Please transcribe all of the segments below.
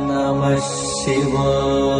नमः शिवाय।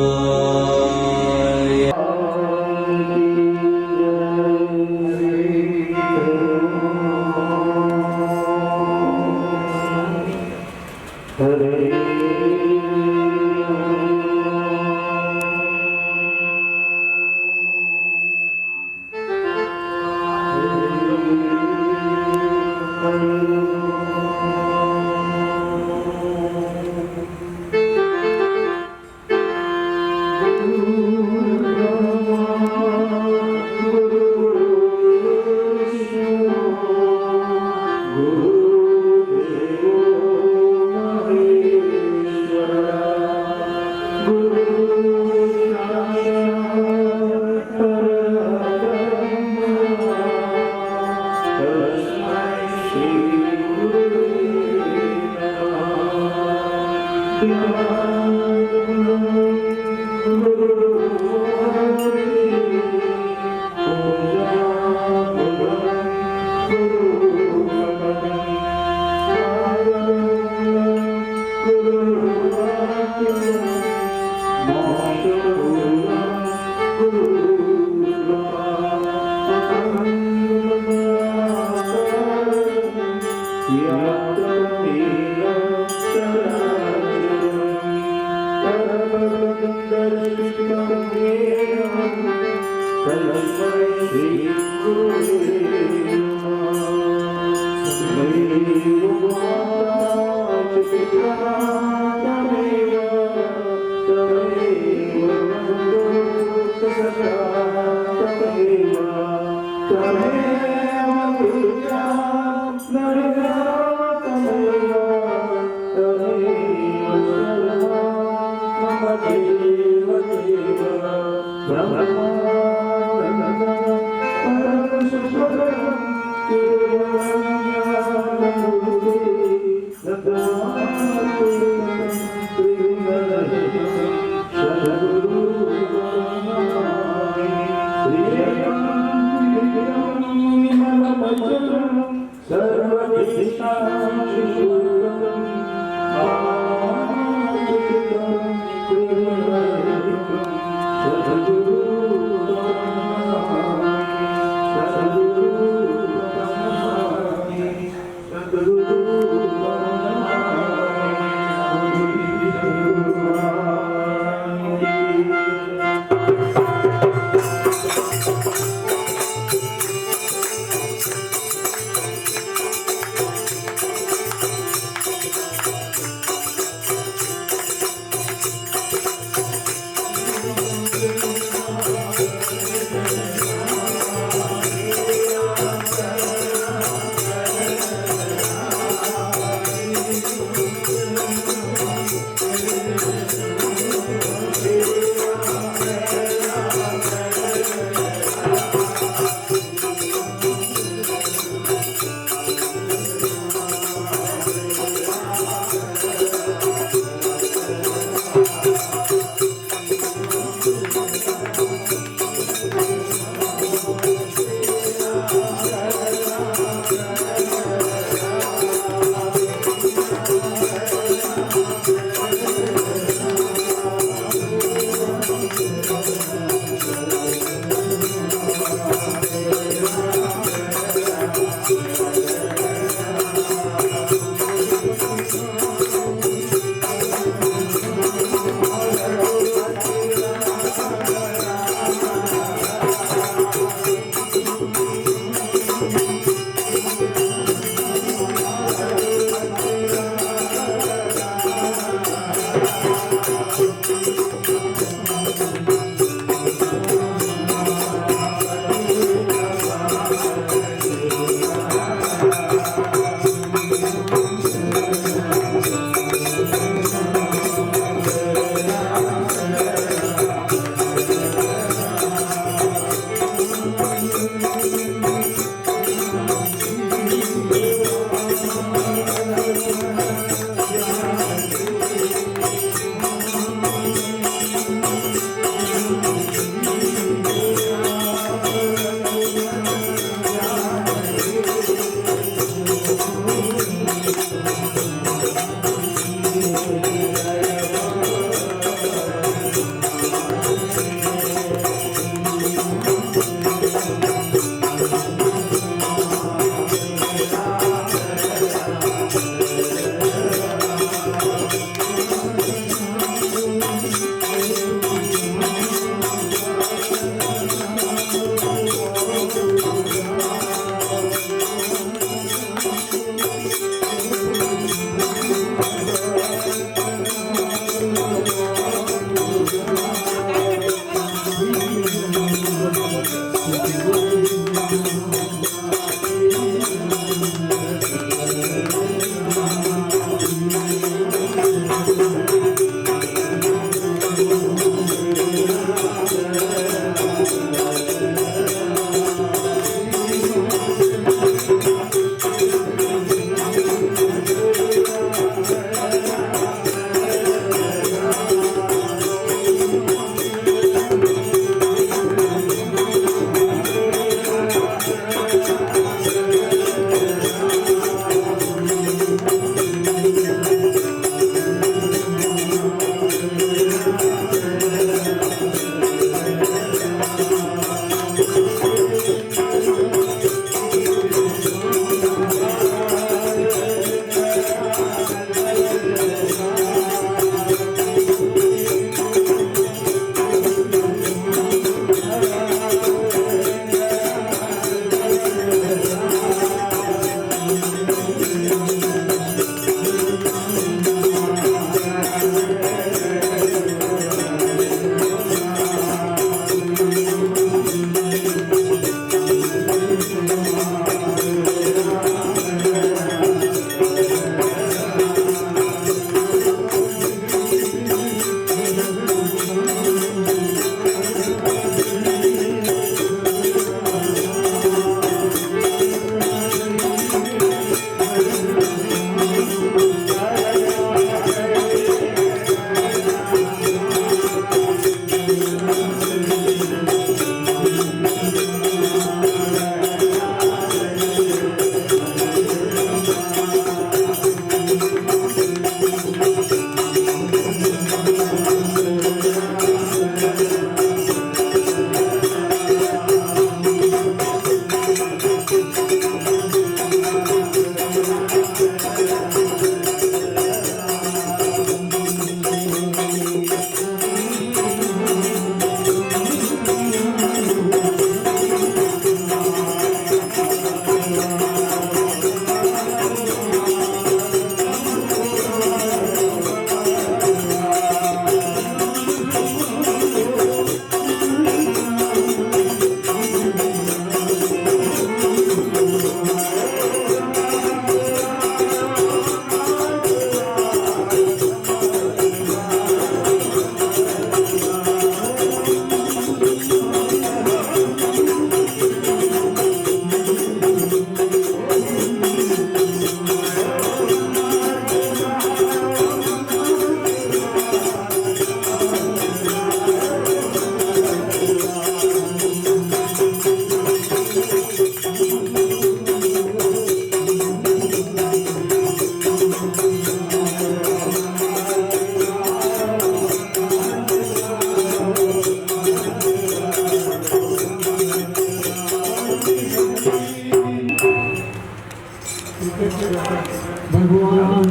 ભગવાન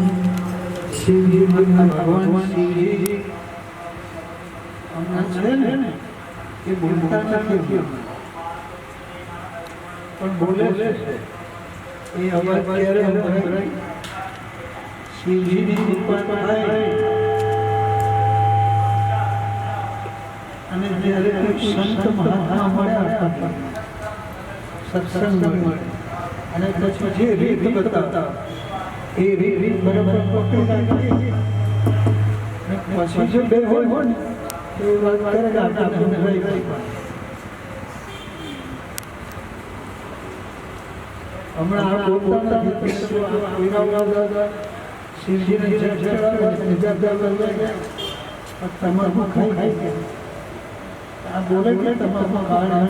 શિવજી ભગવાન શિવજી હમણાં છે ને એ બોલતા નથી પણ બોલે છે એ અવાજ ક્યારે સંભળાય? શિવજીની કૃપા થાય અને જ્યારે કોઈ સંત મહાત્મા મળ્યા સત્સંગ મળે અને પછી જે રીત બતાવતા એ રીત બરાબર પકડી રાખીએ પછી જો બે હોય ને તો એ વાત કરે કે આપણે સમજાઈ ગઈ. હમણાં આ બોલતા નથી શિવજીને જપ ચડાવે તમાકુ ખાઈ આ બોલે કે તમાકુ ખાવા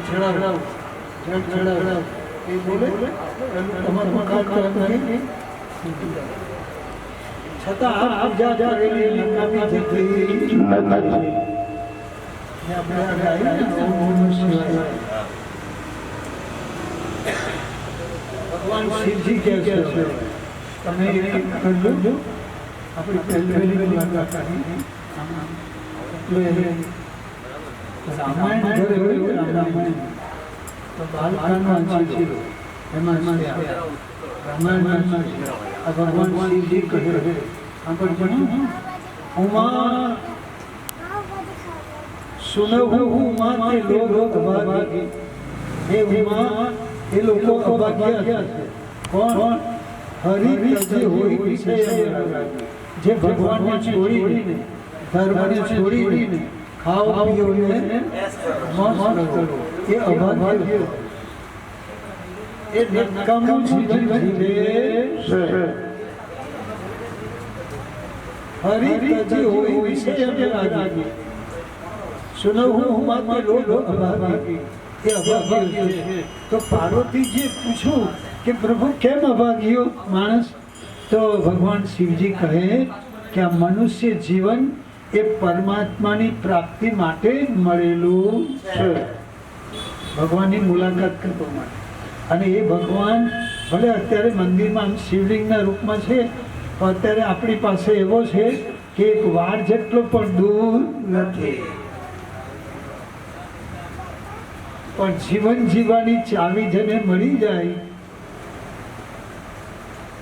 ચડાવ એ બોલે તમાકુ ખાતા છતાં આપ જા નકામી જતી ભગવાન શિવજી કહે છે તમે કરજો આપણી પહેલી મુલાકાત એટલે રામાયણ ઘરે હોય રામાયણ તો બાલકાંડ વાંચી એમાં રામાયણ આ ભગવાન શિવજી કહે ઉમા સુનહુ માતે લોક અભાગી હે ઉમા એ લોકો અભાગ્ય છે. કોણ? હરિ જે હોય વિષય જે ભગવાનને છોડીને ધર્મને છોડીને ખાઓ પીઓને મોજ કરો એ અભાગ્ય એ નકામું જીવન જીવે છે. હરિ જે હોય વિષય અભાગી સુનહુ માતે લોક અભાગી એ અભાગ્ય છે. તો પાર્વતીજીએ પૂછ્યું કે પ્રભુ કેમ અભાગ્યો માણસ? તો ભગવાન શિવજી કહે કે આ મનુષ્ય જીવન એ પરમાત્માની પ્રાપ્તિ માટે મળેલું છે, ભગવાનની મુલાકાત કરવા માટે. અને એ ભગવાન ભલે અત્યારે મંદિરમાં શિવલિંગના રૂપમાં છે પણ અત્યારે આપણી પાસે એવો છે કે એક વાળ જેટલો પણ દૂર નથી. પણ જીવન જીવવાની ચાવી જેને મળી જાય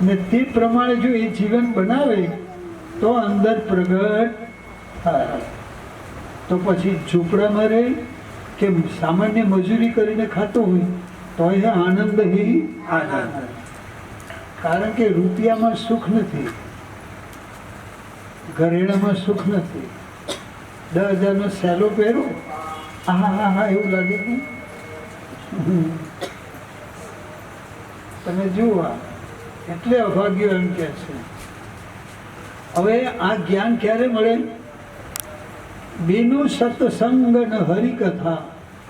ને તે પ્રમાણે જો એ જીવન બનાવે તો અંદર પ્રગટ થાય. તો પછી ઝૂંપડામાં રહે કે સામાન્ય મજૂરી કરીને ખાતો હોય તો એ આનંદ હી આનંદ. કારણ કે રૂપિયામાં સુખ નથી, ઘરેણામાં સુખ નથી. 10,000નો સેલો પહેરો હા એવું લાગે કે તમે જુઓ એટલે અભાગ્ય એમ કે છે. હવે આ જ્ઞાન ક્યારે મળે? બીનું સત્સંગ ન હરિકથા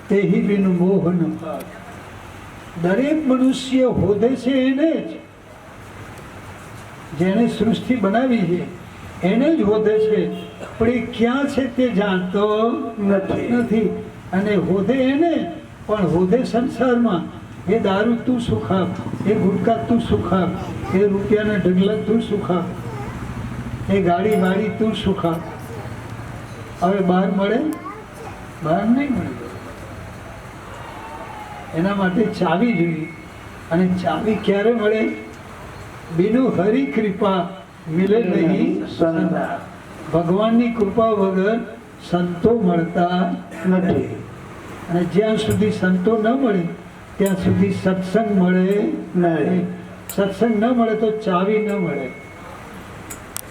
તેહી બીનું મોહન ભાગ. દરેક મનુષ્ય હોદે છે એને જ, જેને સૃષ્ટિ બનાવી છે એને જ હોદે છે પણ એ ક્યાં છે તે જાણતો નથી. અને હોદે એને પણ હોદે સંસારમાં. એ દારૂ તું સુખાવ, એ ગુટકા તું સુખાવ, એ રૂપિયાના ઢગલા તું સુખાવ, એ ગાડી વાડી તું સુખાવ. હવે બહાર મળે? બહાર નહીં મળે. એના માટે ચાવી જોઈએ. અને ચાવી ક્યારે મળે? બીનું હરિ કૃપા મિલે નહીં સંતા. ભગવાનની કૃપા વગર સંતો મળતા નથી. અને જ્યાં સુધી સંતો ન મળે ત્યાં સુધી સત્સંગ મળે નહીં. સત્સંગ ન મળે તો ચાવી ન મળે.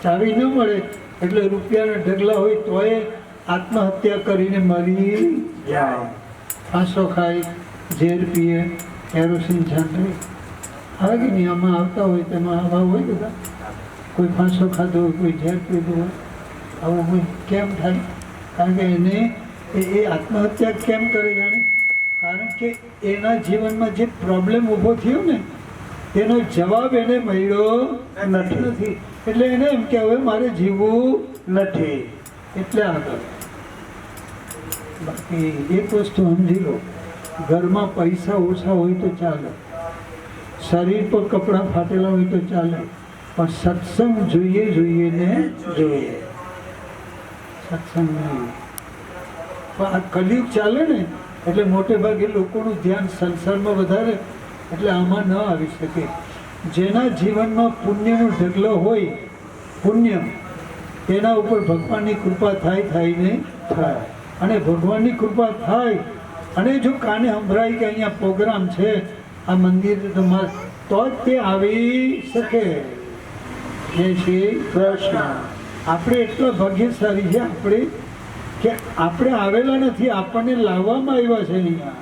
ચાવી ન મળે એટલે રૂપિયાના ઢગલા હોય તોય આત્મહત્યા કરીને મરી જાય. ફાંસો ખાય, ઝેર પીએ, કેરોસીન છાંટે. આવે કે નહીં? આમાં આવતા હોય તેમાં આવા હોય બધા. કોઈ ફાંસો ખાધો હોય, કોઈ ઝેર પીધું હોય. આવું હોય કેમ થાય? કારણ કે એને એ આત્મહત્યા કેમ કરે જાણે? કારણ કે એના જીવનમાં જે પ્રોબ્લેમ ઊભો થયો ને તેનો જવાબ એને મળ્યો નથી. એટલે એને એમ કે હવે મારે જીવવું નથી, એટલે આગળ. બાકી એક વસ્તુ સમજી લો, ઘરમાં પૈસા ઓછા હોય તો ચાલે, શરીર પર કપડાં ફાટેલા હોય તો ચાલે, પણ સત્સંગ જોઈએ ને જોઈએ. સત્સંગ નહીં. પણ આ કલયુગ ચાલે ને એટલે મોટે ભાગે લોકોનું ધ્યાન સંસારમાં વધારે, એટલે આમાં ન આવી શકે. જેના જીવનમાં પુણ્યનો ઢગલો હોય, પુણ્ય, તેના ઉપર ભગવાનની કૃપા થાય ને થાય. અને ભગવાનની કૃપા થાય અને જો કાને સંભળાય કે અહીંયા પ્રોગ્રામ છે આ મંદિર તો જ તે આવી શકે. જય શ્રી કૃષ્ણ. આપણે એટલા ભાગ્યશાળી છે આપણે કે આપણે આવેલા નથી, આપણને લાવવામાં આવ્યા છે અહીંયા.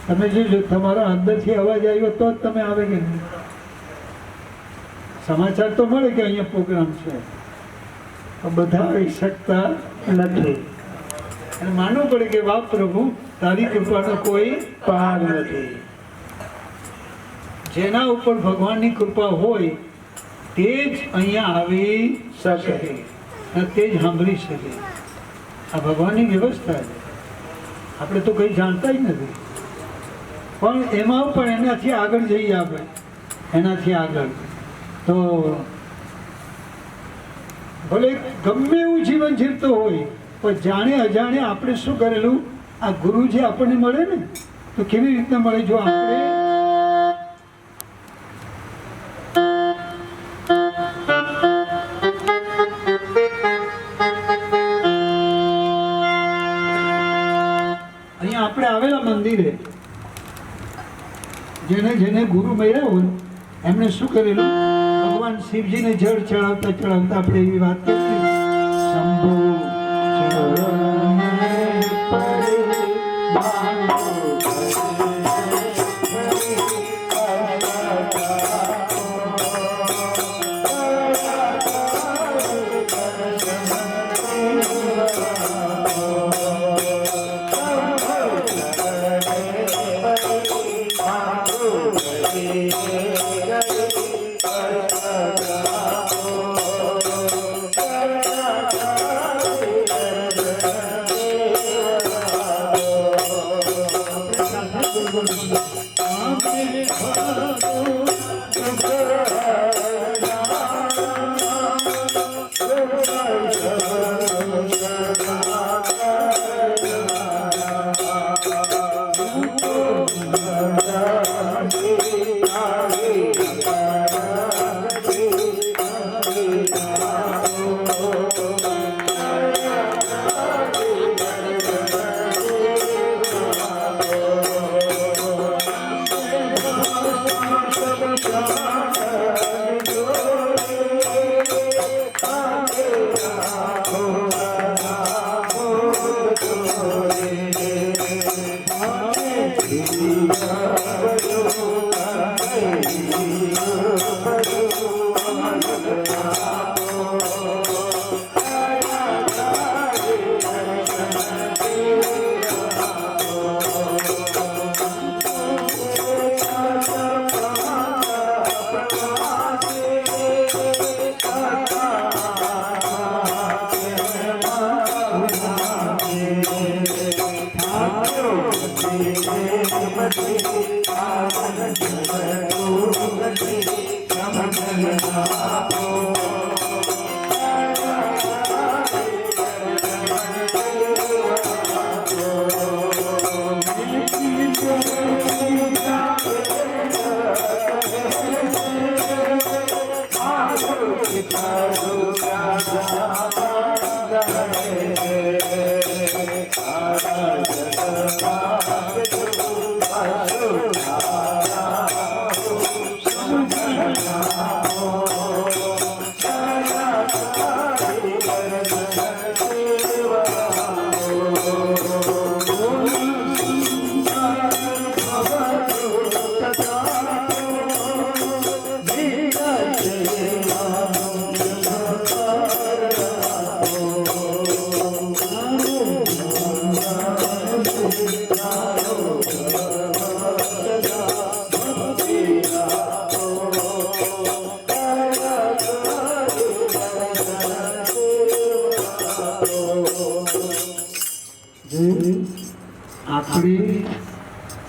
તમે જોજો, તમારા અંદરથી અવાજ આવ્યો તો જ તમે આવે કે નહીં. સમાચાર તો મળે કે અહીંયા પ્રોગ્રામ છે, બધા આવી શકતા નથી. અને માનવું પડે કે વાહ પ્રભુ, તારી કૃપાનો કોઈ પાર નથી. જેના ઉપર ભગવાનની કૃપા હોય તે જ અહીંયા આવી શકે અને તે જ સાંભળી શકે. આ ભગવાનની વ્યવસ્થા છે. આપણે તો કંઈ જાણતા જ નથી, પણ એમાં પણ એનાથી આગળ જઈએ આપણે, એનાથી આગળ તો ભલે ગમે એવું જીવન જીવતો હોય પણ જાણે અજાણે આપણે શું કરેલું, આ ગુરુ જે આપણને મળે ને તો કેવી રીતના મળે. જો આપણે અહીંયા આપણે આવેલા મંદિરે જેને ગુરુ મળ્યા હોય એમણે શું કરેલું, ભગવાન શિવજીને જળ ચડાવતા ચડાવતા આપણે એવી વાત કરી, શંભુ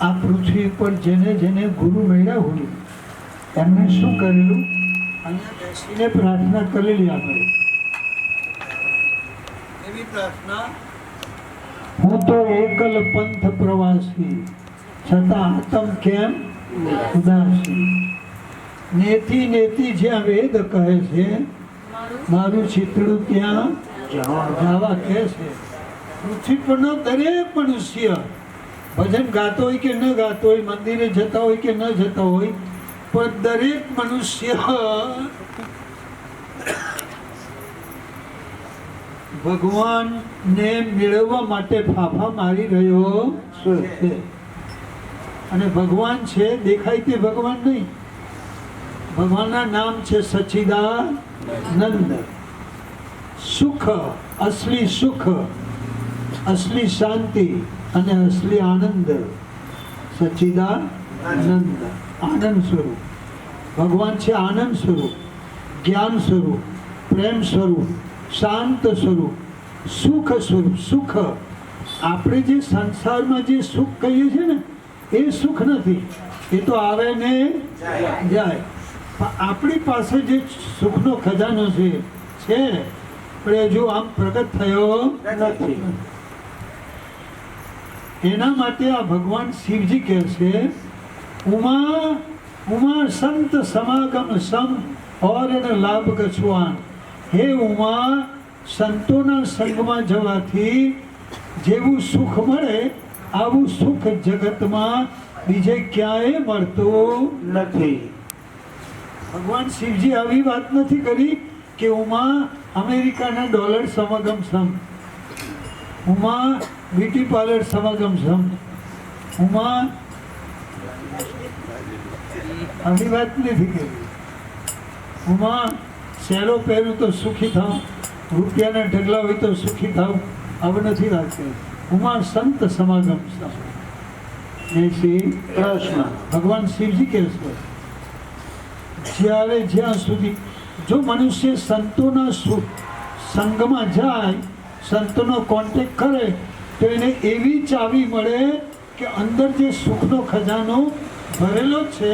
આ પૃથ્વી ઉપર જેને જેને ગુરુ મળ્યા હોય એમને શું કરેલું? અહીંયા બેસીને પ્રાર્થના કરેલી આપણે. એવી પ્રાર્થના, હું તો એકલ પંથ પ્રવાસી, છતાં આતમ કેમ ઉદાસી. નેતિ નેતિ જ્યાં વેદ કહે છે, મારું ચિતડું ત્યાં જાવા કહે છે. પૃથ્વી પરનો દરેક મનુષ્ય ભજન ગાતો હોય કે ન ગાતો હોય, મંદિરે જતા હોય કે ન જતા હોય, પણ દરેક મનુષ્ય ભગવાનને મેળવવા માટે ફાફા મારી રહ્યો છે. અને ભગવાન છે દેખાય તે ભગવાન નહીં. ભગવાનના નામ છે સચ્ચિદાનંદ. સુખ, અસલી સુખ, અસલી શાંતિ અને અસલી આનંદ. સચ્ચિદાનંદ આનંદ સ્વરૂપ. ભગવાન છે આનંદ સ્વરૂપ, જ્ઞાન સ્વરૂપ, પ્રેમ સ્વરૂપ, શાંત સ્વરૂપ, સુખ સ્વરૂપ. સુખ આપણે જે સંસારમાં જે સુખ કહીએ છીએ ને, એ સુખ નથી. એ તો આવે ને જાય. પણ આપણી પાસે જે સુખનો ખજાનો છે પણ હજુ આમ પ્રગટ થયો નથી. એના માટે આ ભગવાન શિવજી કહે છે, ઉમા ઉમા સંત સમાગમ સમ ઓર લાભ કછવાન. હે ઉમા, સંતોના સંગમાં જવાથી જેવું સુખ મળે આવું સુખ જગતમાં બીજે ક્યાંય મળતું નથી. ભગવાન શિવજી આવી વાત નથી કરી કે ઉમા અમેરિકાના ડોલર સમાગમ સમ, ઉમા બ્યુટી પાર્લર સમાગમ સમ, ઉમા આવી વાત નથી કરી. ઉમા સેલો પહેરું તો સુખી થાવ, રૂપિયાના ઢગલા હોય તો સુખી થાવ, આવું નથી વાત કરી. ઉમા સંત સમાગમ સમ. એ શ્રી કૃષ્ણ ભગવાન શિવજી કહે છે, જ્યારે જ્યાં સુધી જો મનુષ્ય સંતોના સંગમાં જાય, સંતોનો કોન્ટેક્ટ કરે, તો એને એવી ચાવી મળે કે અંદર જે સુખનો ખજાનો ભરેલો છે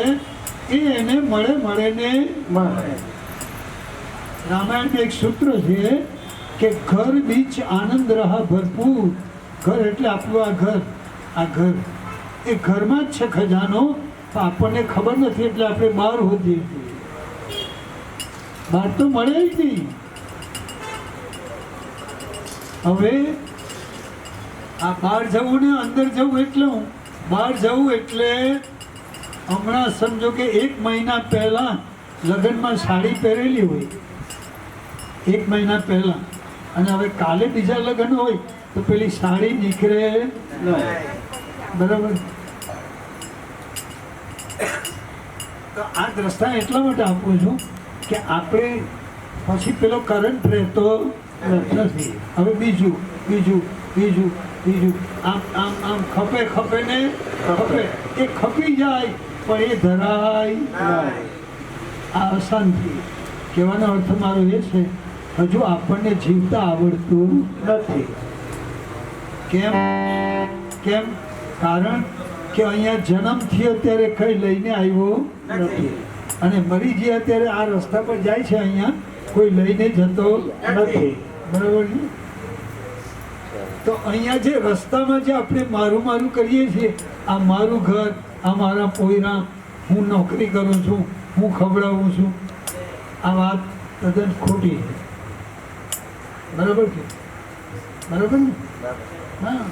એ એને મળે ને મળે. રામાયણનું એક સૂત્ર છે કે ઘર બીચ આનંદ રહા ભરપૂર. ઘર એટલે આપણું આ ઘર, આ ઘર એ ઘરમાં જ છે ખજાનો, તો આપણને ખબર નથી એટલે આપણે બહાર હોઈએ છીએ. બહાર તો મળે જ નહીં. હવે આ બહાર જવું ને અંદર જવું એટલે હું બહાર જવું એટલે હમણાં સમજો કે 1 મહિના પહેલા લગ્નમાં સાડી પહેરેલી હોય, 1 મહિના પહેલા, અને હવે કાલે બીજા લગ્ન હોય તો પેલી સાડી નીકળે બરાબર. તો આ દ્રષ્ટાંત એટલા માટે આપું છું કે આપણે પછી પેલો કરંટ રહેતો નથી. હવે બીજું બીજું બીજું બીજું આમ આમ આમ ખપે ખપે ને ખપે, એ ખપી જાય પણ એ ધરાય. આ અશાંતિ કહેવાનો અર્થ મારો એ છે, હજુ આપણને જીવતા આવડતું નથી. કેમ કેમ? કારણ કે અહીંયા જન્મ થયો ત્યારે કઈ લઈને આવ્યો નથી, અને મરી ગયા ત્યારે આ રસ્તા પર જાય છે, અહીંયા કોઈ લઈને જતો નથી. બરાબર ને? તો અહીંયા જે રસ્તામાં જે આપણે મારું મારું કરીએ છીએ, આ મારું ઘર, આ મારા પોયરા, હું નોકરી કરું છું, હું ખવડાવું છું, આ વાત તદ્દન ખોટી છે. બરાબર છે? બરાબર ને? હા,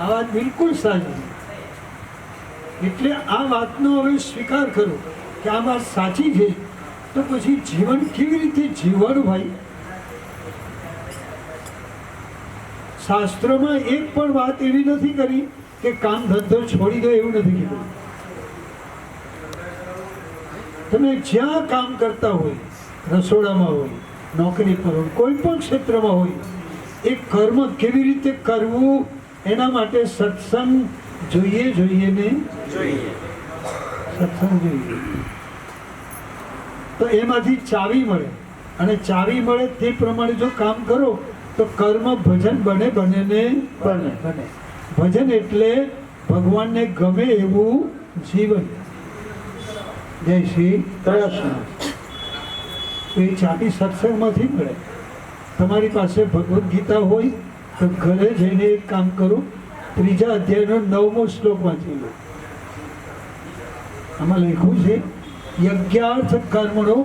આ વાત બિલકુલ સાચી. એટલે આ વાતનો હવે સ્વીકાર કરો કે આ વાત સાચી છે, તો પછી જીવન કેવી રીતે જીવવાનું ભાઈ? શાસ્ત્રમાં એક પણ વાત એવી નથી કરી કે કામ ધંધો છોડી દો, એવું નથી કીધું. તમે જ્યાં કામ કરતા હોય, રસોડામાં હોય, નોકરી પર હોય, કોઈ પણ ક્ષેત્રમાં હોય, એ કર્મ કેવી રીતે કરવું એના માટે સત્સંગ જોઈએ ને સત્સંગ જોઈએ. તો એમાંથી ચાવી મળે, અને ચાવી મળે તે પ્રમાણે જો કામ કરો તો કર્મ ભજન બને ને બને. ભજન એટલે ભગવાનને ગમે એવું જીવન. જય શ્રી કૃષ્ણ. તો એ ચાબી સત્સંગમાંથી મળે. તમારી પાસે ભગવદ્ ગીતા હોય તો ઘરે જઈને એક કામ કરો, 3 અધ્યાયનો 9મો શ્લોક વાંચી લો. આમાં લખ્યું છે યજ્ઞાર્થ કર્મણો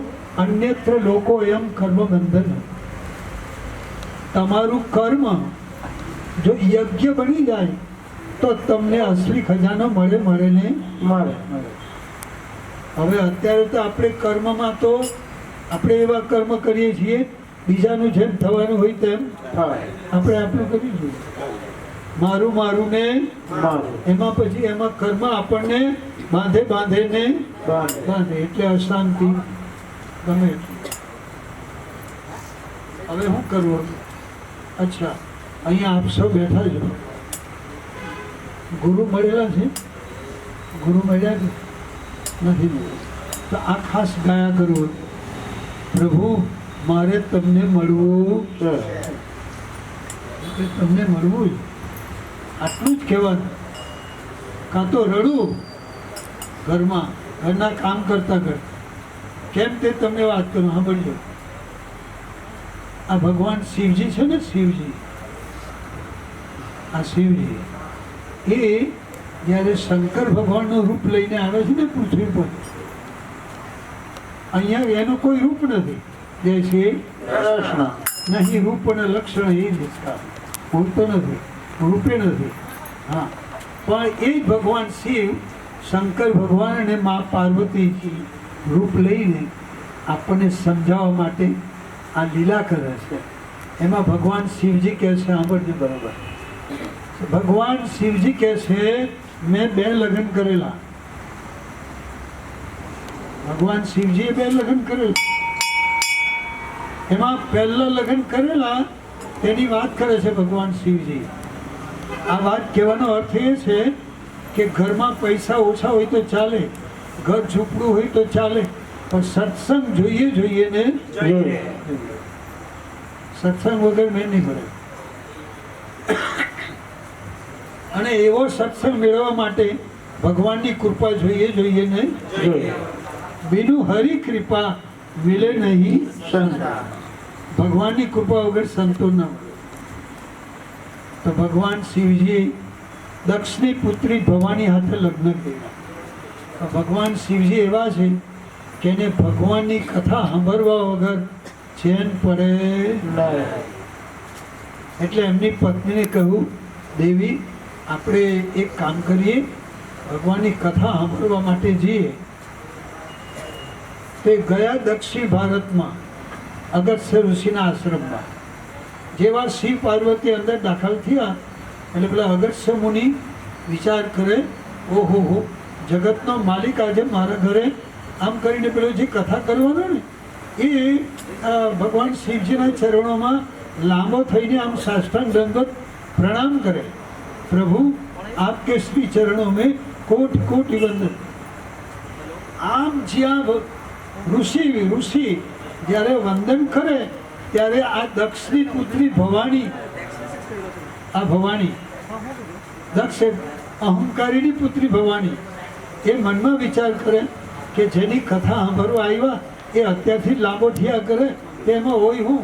અન્યત્ર લોકો એમ કર્મ બંધન. તમારું કર્મ જો યજ્ઞ બની જાય તો તમને અસલી ખજાનો મળે ને મળે. હવે અત્યારે તો આપણે કર્મમાં તો આપણે એવા કર્મ કરીએ છીએ બીજાનું જેમ થવાનું હોય તેમ આપણે આપણું કરીશું. મારું ને એમાં પછી એમાં કર્મ આપણને બાંધે એટલે અશાંતિ ગમે. હવે શું કરવું? અચ્છા, અહીંયા આપ સૌ બેઠા છો, ગુરુ મળેલા છે? ગુરુ મળ્યા છે? નથી મળ્યા. તો આ ખાસ ગાયા કરવું, પ્રભુ મારે તમને મળવું છે. તમને મળવું આટલું જ કહેવાનું. કાં તો રડું ઘરમાં, ઘરના કામ કરતા કેમ તે તમને વાત કરું. સાંભળજો, આ ભગવાન શિવજી છે ને, શિવજી, આ શિવજી એ જ્યારે શંકર ભગવાનનું રૂપ લઈને આવે છે ને પૃથ્વી પર, અહીંયા એનું કોઈ રૂપ નથી. જે છે કૃષ્ણ નહીં રૂપ અને લક્ષણ એ દિશા ભૂલતો નથી, રૂપે નથી. હા, પણ એ ભગવાન શિવ શંકર ભગવાન અને મા પાર્વતીજી રૂપ લઈને આપણને સમજાવવા માટે આ લીલા કરે છે. એમાં ભગવાન શિવજી કહે છે, સાંભળજો બરાબર, ભગવાન શિવજી કહે છે મેં 2 લગ્ન કરેલા. ભગવાન શિવજીએ 2 લગ્ન કરેલા. એમાં પહેલા લગ્ન કરેલા તેની વાત કરે છે ભગવાન શિવજી. આ વાત કહેવાનો અર્થ એ છે કે ઘરમાં પૈસા ઓછા હોય તો ચાલે, ઘર ઝૂંપડું હોય તો ચાલે, પણ સત્સંગ જોઈએ ને. સત્સંગ વગર મેં નહીં ભરે. અને એવો સત્સંગ મેળવવા માટે ભગવાનની કૃપા જોઈએ ને. બીનું હરિ કૃપા મિલે નહીં સંતા. ભગવાનની કૃપા વગર સંતો ન મળે. તો ભગવાન શિવજી દક્ષની પુત્રી ભવાની હાથે લગ્ન કર્યા. ભગવાન શિવજી એવા છે કે એને ભગવાનની કથા સાંભળવા વગર ચેન પડે નહીં. એટલે એમની પત્નીને કહ્યું, દેવી આપણે એક કામ કરીએ, ભગવાનની કથા સાંભળવા માટે જઈએ. તે ગયા દક્ષિણ ભારતમાં અગસ્ત્ય ઋષિના આશ્રમમાં. જેવા શિવ પાર્વતી અંદર દાખલ થયા એટલે પેલા અગસ્ત્ય મુનિ વિચાર કરે, ઓહો હો, જગતનો માલિક આજે મારા ઘરે આમ કરીને પેલો જે કથા કરવાનો ને એ ભગવાન શિવજીના ચરણોમાં લાંબો થઈને આમ સાષ્ટાંગ દંડવત પ્રણામ કરે. પ્રભુ આપકે શ્રી ચરણો મેં કોટ કોટી વંદન. આમ જ્યાં ઋષિ જ્યારે વંદન કરે ત્યારે આ દક્ષની પુત્રી ભવાની, આ ભવાની દક્ષ અહંકારીની પુત્રી ભવાની એ મનમાં વિચાર કરે કે જેની કથા સાંભળવા આવ્યા એ અત્યારથી લાંબો થયા કરે તેમાં હોય હું.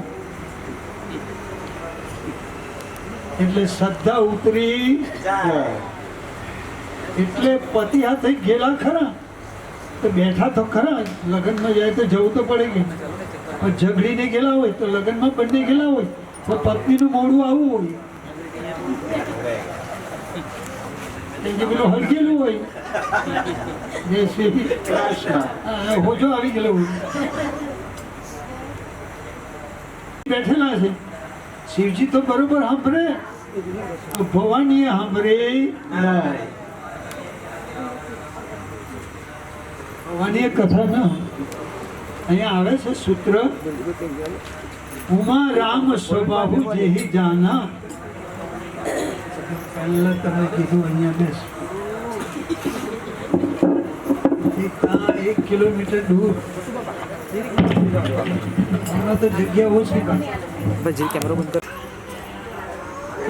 એટલે શ્રદ્ધા ઉતરી એટલે પતિ હાથે ગયેલા ખરા તો બેઠા તો ખરા, લગ્નમાં જાય તો જવું તો પડે કે, પણ ઝઘડીને ગયેલા હોય તો લગ્નમાં બંને ગયેલા હોય તો પત્નીનું મોડું આવવું હોય, પેલું હલકેલું હોય, હોજો આવી ગયેલો હોય. બેઠેલા છે શિવજી તો બરોબર સાંભળે, ભવાની સાંભળે નહીં. ભવાની કથા ના અહીંયા આવે છે સૂત્ર, ઉમા રામ સ્વભાવ જેહી જાના. પહેલા તમે કીધું અહીંયા બેસ, 1 કિલોમીટર દૂર એમાં તો જગ્યા ઓછી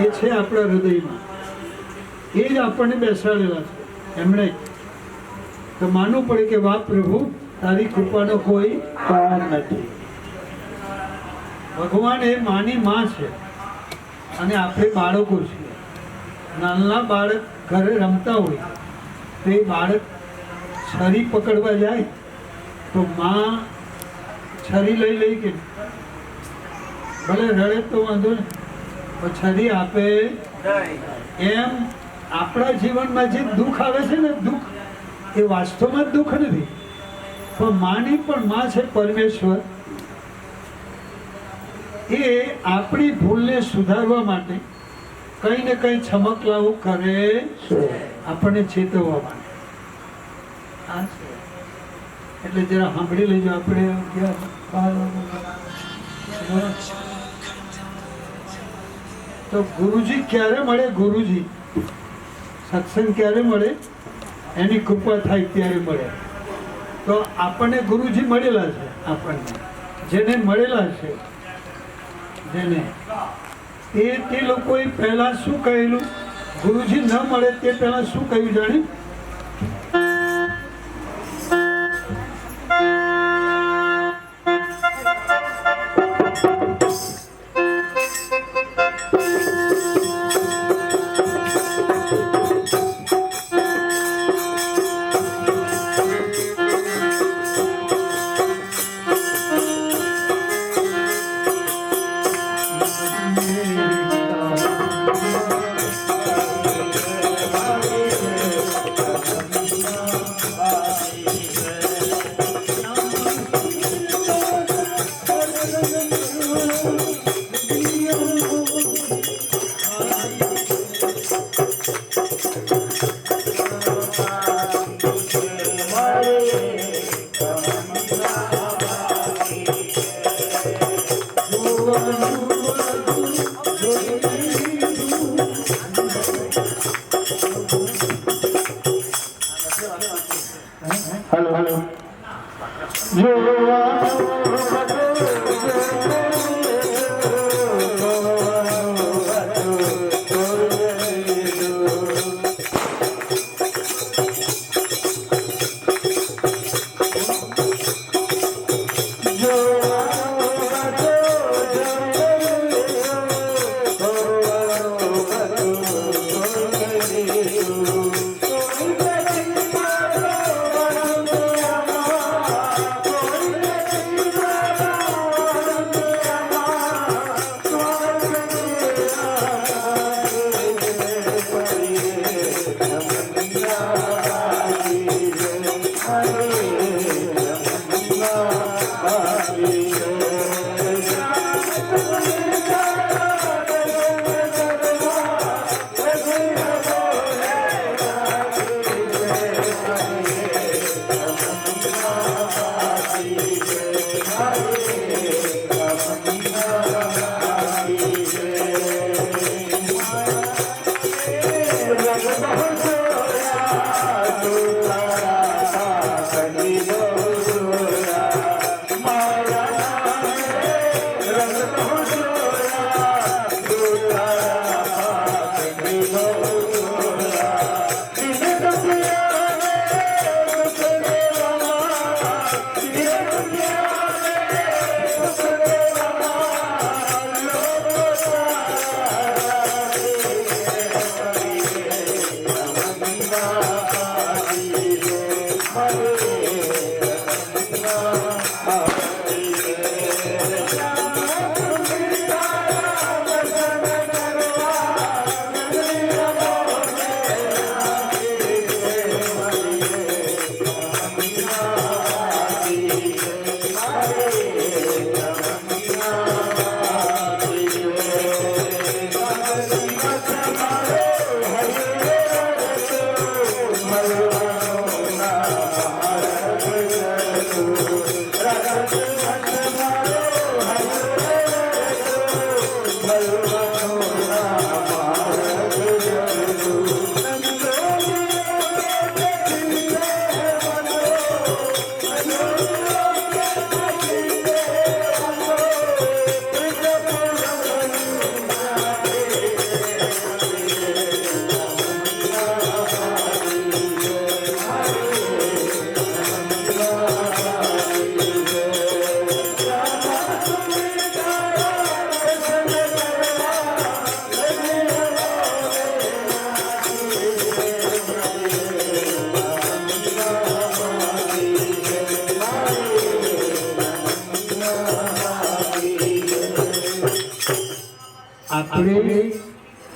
એ છે આપણા હૃદયમાં. એ જ આપણને બેસાડેલા છે એમણે તો માનવું પડે કે વાહ પ્રભુ તારી કૃપાનો કોઈ પાર નથી. ભગવાન એ માની માં છે અને આપણે બાળકો છીએ. નાના બાળક ઘરે રમતા હોય તો એ બાળક છરી પકડવા જાય તો માં છરી લઈ કે ભલે રડે તો વાંધો ને પણ છરી આપે. એમ આપણા જીવનમાં જે દુઃખ આવે છે ને દુઃખ એ વાસ્તવમાં દુઃખ નથી પણ માની પણ માં છે પરમેશ્વર એ આપણી ભૂલને સુધારવા માટે કંઈ ને કંઈ છમકલાઓ કરે આપણને ચેતવવા માટે. આ છે એટલે જરા સાંભળી લેજો. આપણે તો ગુરુજી ક્યારે મળે? ગુરુજી સત્સંગ ક્યારે મળે? એની કૃપા થાય ત્યારે મળે. તો આપણને ગુરુજી મળેલા છે. આપણને જેને મળેલા છે જેને તે લોકોએ પહેલા શું કહેલું? ગુરુજી ન મળે તે પહેલા શું કહ્યું જાણે?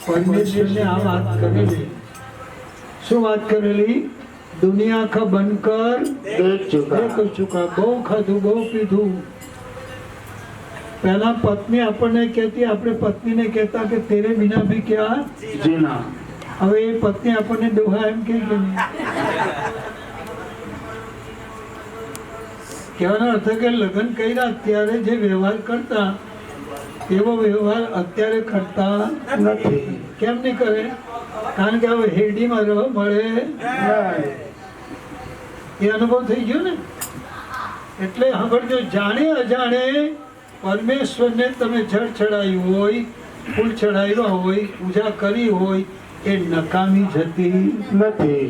પરમેશ્વરને આ વાત કરેલી. શું વાત કરેલી? દુનિયા કા બનકર દેખ ચુકા. બહુ ખાધું, બહુ પીધું. પહેલા પત્ની આપણને કહેતી, આપણે પત્નીને કહેતા કે તેરે બિના ભી ક્યાં જીના. હવે એ પત્ની આપણને ડોહા એમ કે નહીં. કહેવાનો અર્થ કે લગ્ન કર્યા ત્યારે જે વ્યવહાર કરતા એવો વ્યવહાર અત્યારે કરતા નથી. કેમ નહીં કરે? કારણ કે હવે હેરડીમાં રહો મળે એ અનુભવ થઈ ગયો ને. એટલે સાંભળજો, જાણે અજાણે પરમેશ્વરને તમે જળ ચડાવ્યું હોય, ફૂલ ચડાવ્યા હોય, પૂજા કરી હોય, એ નકામી જતી નથી.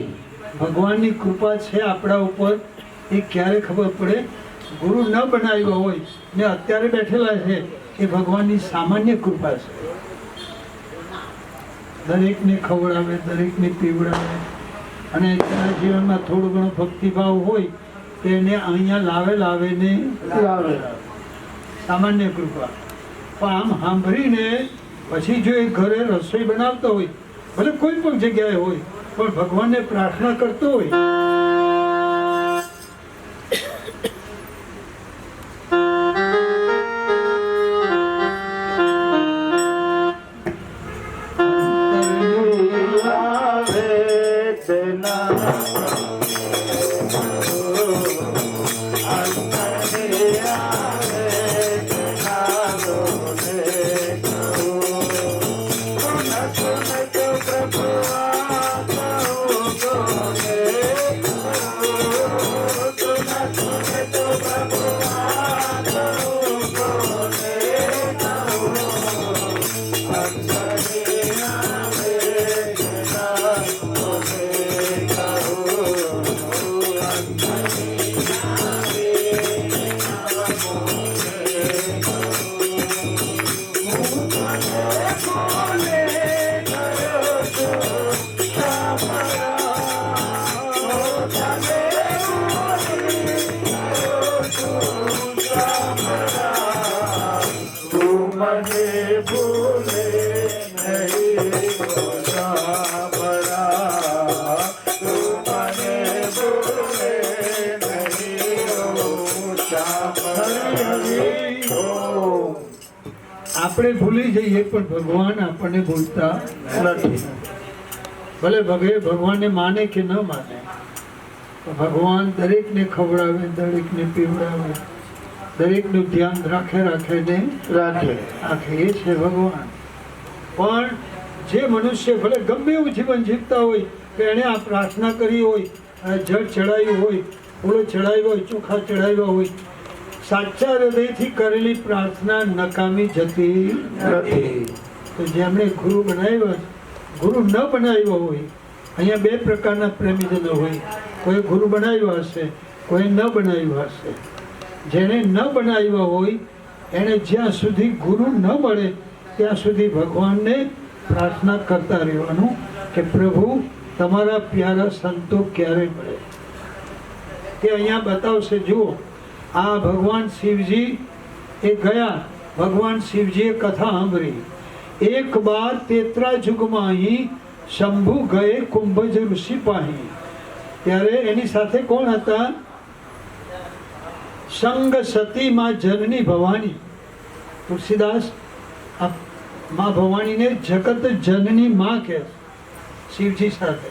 ભગવાનની કૃપા છે આપણા ઉપર. એ ક્યારે ખબર પડે? ગુરુ ન બનાવ્યા હોય ને અત્યારે બેઠેલા છે, એ ભગવાનની સામાન્ય કૃપા છે. દરેકને ખવડાવે, દરેકને પીવડાવે, અને તેના જીવનમાં થોડો ઘણો ભક્તિભાવ હોય તો એને અહીંયા લાવે ને લાવે. સામાન્ય કૃપા. પણ આમ સાંભળીને પછી જો એ ઘરે રસોઈ બનાવતો હોય, ભલે કોઈ પણ જગ્યાએ હોય, પણ ભગવાનને પ્રાર્થના કરતો હોય, આપણે ભૂલી જઈએ પણ ભગવાન આપણને ભૂલતા નથી. ભલે ભગવાનને માને કે ન માને, ભગવાન દરેકને ખવડાવે, દરેકને પીવડાવે, દરેકનું ધ્યાન રાખે ને રાખે. એ છે ભગવાન. પણ જે મનુષ્ય ભલે ગમે એવું જીવન જીવતા હોય, કે એણે આ પ્રાર્થના કરી હોય, જળ ચડાવ્યું હોય, ફૂલો ચડાવ્યા હોય, ચોખા ચડાવ્યા હોય, સાચા હૃદયથી કરેલી પ્રાર્થના નકામી જતી નથી. તો જેમણે ગુરુ બનાવ્યા, ગુરુ ન બનાવ્યો હોય, અહીંયા બે પ્રકારના પ્રેમીજનો હોય. કોઈ ગુરુ બનાવ્યા હશે, કોઈ ન બનાવ્યા હશે. જેણે ન બનાવ્યા હોય એને જ્યાં સુધી ગુરુ ન મળે ત્યાં સુધી ભગવાનને પ્રાર્થના કરતા રહેવાનું કે પ્રભુ તમારા પ્યારા સંતો ક્યારે મળે. તે અહીંયા બતાવશે. જુઓ, આ ભગવાન શિવજી એ ગયા, ભગવાન શિવજીએ કથા સાંભળી. એક બાર તેત્રા જુગમાં અહીં શંભુ ગયે કુંભજ ઋષિ પાહી. ત્યારે એની સાથે કોણ હતા? સંગ સતી માં જનની ભવાની. તુલસીદાસ માં ભવાનીને જગત જનની માં કહે, શિવજી સાથે.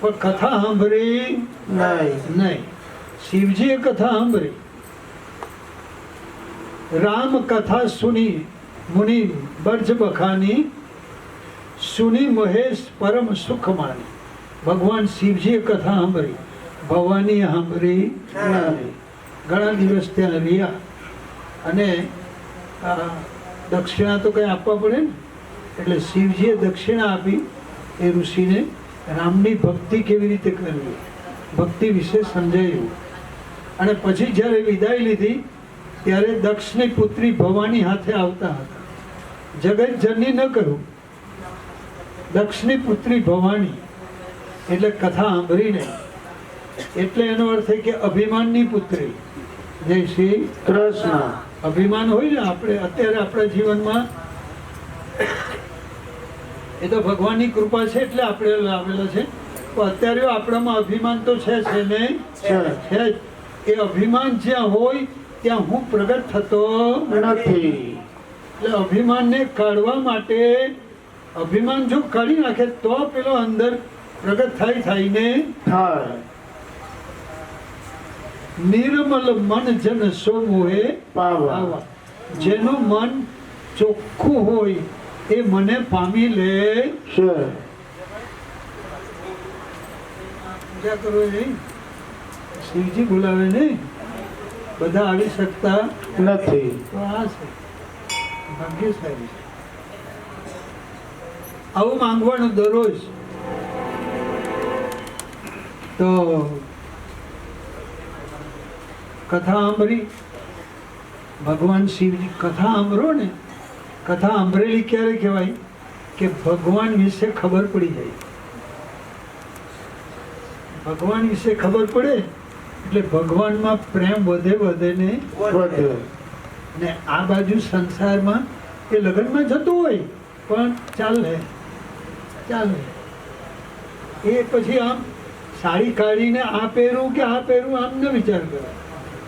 પણ કથા સાંભળી નહીં. શિવજીએ કથા સાંભળી. રામ કથા સુની મુનિ બર્જ બખાની, સુની મહેશ પરમ સુખ માની. ભગવાન શિવજીએ કથા સાંભળી, ભવાની સાંભળી નહીં. ઘણા દિવસ ત્યાં રહ્યા, અને દક્ષિણા તો કંઈ આપવા પડે ને, એટલે શિવજીએ દક્ષિણા આપી એ ઋષિને. રામની ભક્તિ કેવી રીતે કરવી, ભક્તિ વિશે સમજાયું. અને પછી જ્યારે વિદાય લીધી ત્યારે દક્ષની પુત્રી ભવાની હાથે આવતા હતા. જગતજનની ન કરું, દક્ષની પુત્રી ભવાની. એટલે કથા સાંભળીને, એટલે એનો અર્થ છે કે અભિમાનની પુત્રી. જય શ્રી કૃષ્ણ. અભિમાન હોય ને આપણે અત્યારે આપણા જીવનમાં, એ તો ભગવાનની કૃપા છે એટલે આપણે લાવેલા છે. પણ અત્યારે આપણામાં અભિમાન તો છે ને છે છે જ. એ અભિમાન જ્યાં હોય ત્યાં હું પ્રગટ થતો નથી. એટલે અભિમાનને કાઢવા માટે અભિમાન જો કાઢી નાખે તો પેલો અંદર પ્રગટ થાય ને થાય. નિર્મલ મન જન સો મોહે પાવા. આવા. જેનું મન ચોખ્ખું હોય એ મને પામી લે. છે પૂજા કરો નહીં, શિવજી બોલાવે નહીં, બધા આવી શકતા નથી. તો આ છે ભાગ્યશાળી છે. આવું માંગવાનું દરરોજ. તો કથા સાંભળી, ભગવાન શિવજી કથા સાંભળો ને, કથા સાંભળેલી ક્યારે કહેવાય કે ભગવાન વિશે ખબર પડી જાય. ભગવાન વિશે ખબર પડે એટલે ભગવાનમાં પ્રેમ વધે ને વધે. ને આ બાજુ સંસારમાં એ લગ્નમાં જતું હોય પણ ચાલે એ પછી આમ સાડી કાઢીને આ પહેરું કે આ પહેરું આમ ન વિચાર કરે.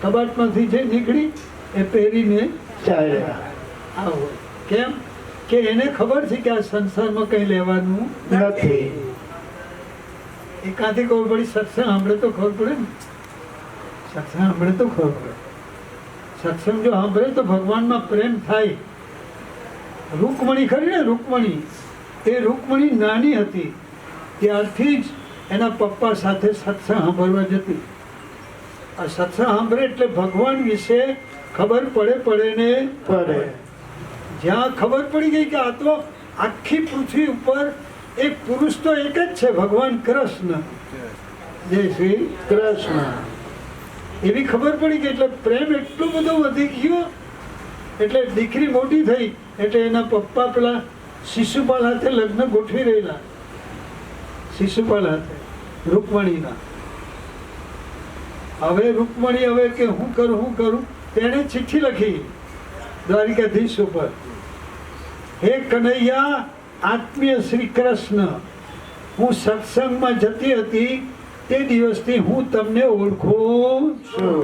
કબાટમાંથી જે નીકળી એ પહેરીને ચાલ્યા. આ હોય. કેમ કે એને ખબર છે કે આ સંસારમાં કંઈ લેવાનું નથી. એકાથી ખબર પડી. સત્સંગ સાંભળે તો ખબર પડે ને, સત્સંગ સાંભળે તો ખબર પડે. સત્સંગ જો સાંભળે તો ભગવાનમાં પ્રેમ થાય. રૂકમણી ખરી ને, રૂકમણી, એ રૂકમણી નાની હતી ત્યારથી જ એના પપ્પા સાથે સત્સંગ સાંભળવા જતી. આ સત્સંગ સાંભળે એટલે ભગવાન વિશે ખબર પડે ને પડે. જ્યાં ખબર પડી ગઈ કે આ તો આખી પૃથ્વી ઉપર એક પુરુષ તો એક જ છે, ભગવાન કૃષ્ણ. જય શ્રી કૃષ્ણ. એવી ખબર પડી કે એટલે પ્રેમ એટલો બધો વધી ગયો. એટલે દીકરી મોટી થઈ એટલે એના પપ્પા પેલા શિશુપાલ હાથે લગ્ન ગોઠવી રહેલા. શિશુપાલ હાથે રૂકમણીના. હવે રૂકમણી હવે કે હું કરું તેણે ચિઠ્ઠી લખી દ્વારિકાધીશ ઉપર, હે કનૈયા આત્મીય શ્રી કૃષ્ણ, હું સત્સંગમાં જતી હતી તે દિવસથી હું તમને ઓળખું છું,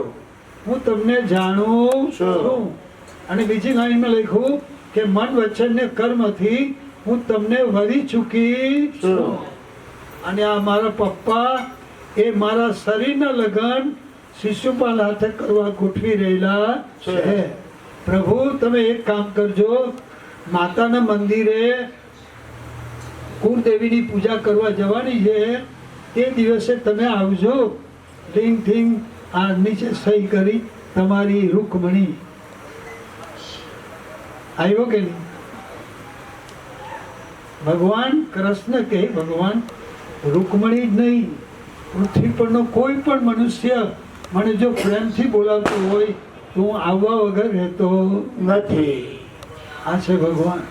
હું તમને જાણું છું. અને બીજી લાઈનમાં લખ્યું કે મન વચન ને કર્મથી હું તમને વરી ચૂકી છું. અને આ મારા પપ્પા એ મારા શરીરના લગ્ન શિશુપાલ હાથે કરવા ગોઠવી રહેલા છે. પ્રભુ તમે એક કામ કરજો, માતાના મંદિરે કુળદેવીની પૂજા કરવા જવાની છે તે દિવસે તમે આવજો. લિંગ થિંગ આ નીચે સહી કરી તમારી રૂકમણી. આવ્યો કે નહીં? ભગવાન કૃષ્ણ કે ભગવાન રૂકમણી જ નહીં, પૃથ્વી પરનો કોઈ પણ મનુષ્ય મને જો પ્રેમથી બોલાવતો હોય તો હું આવવા વગર રહેતો નથી. આ છે ભગવાન.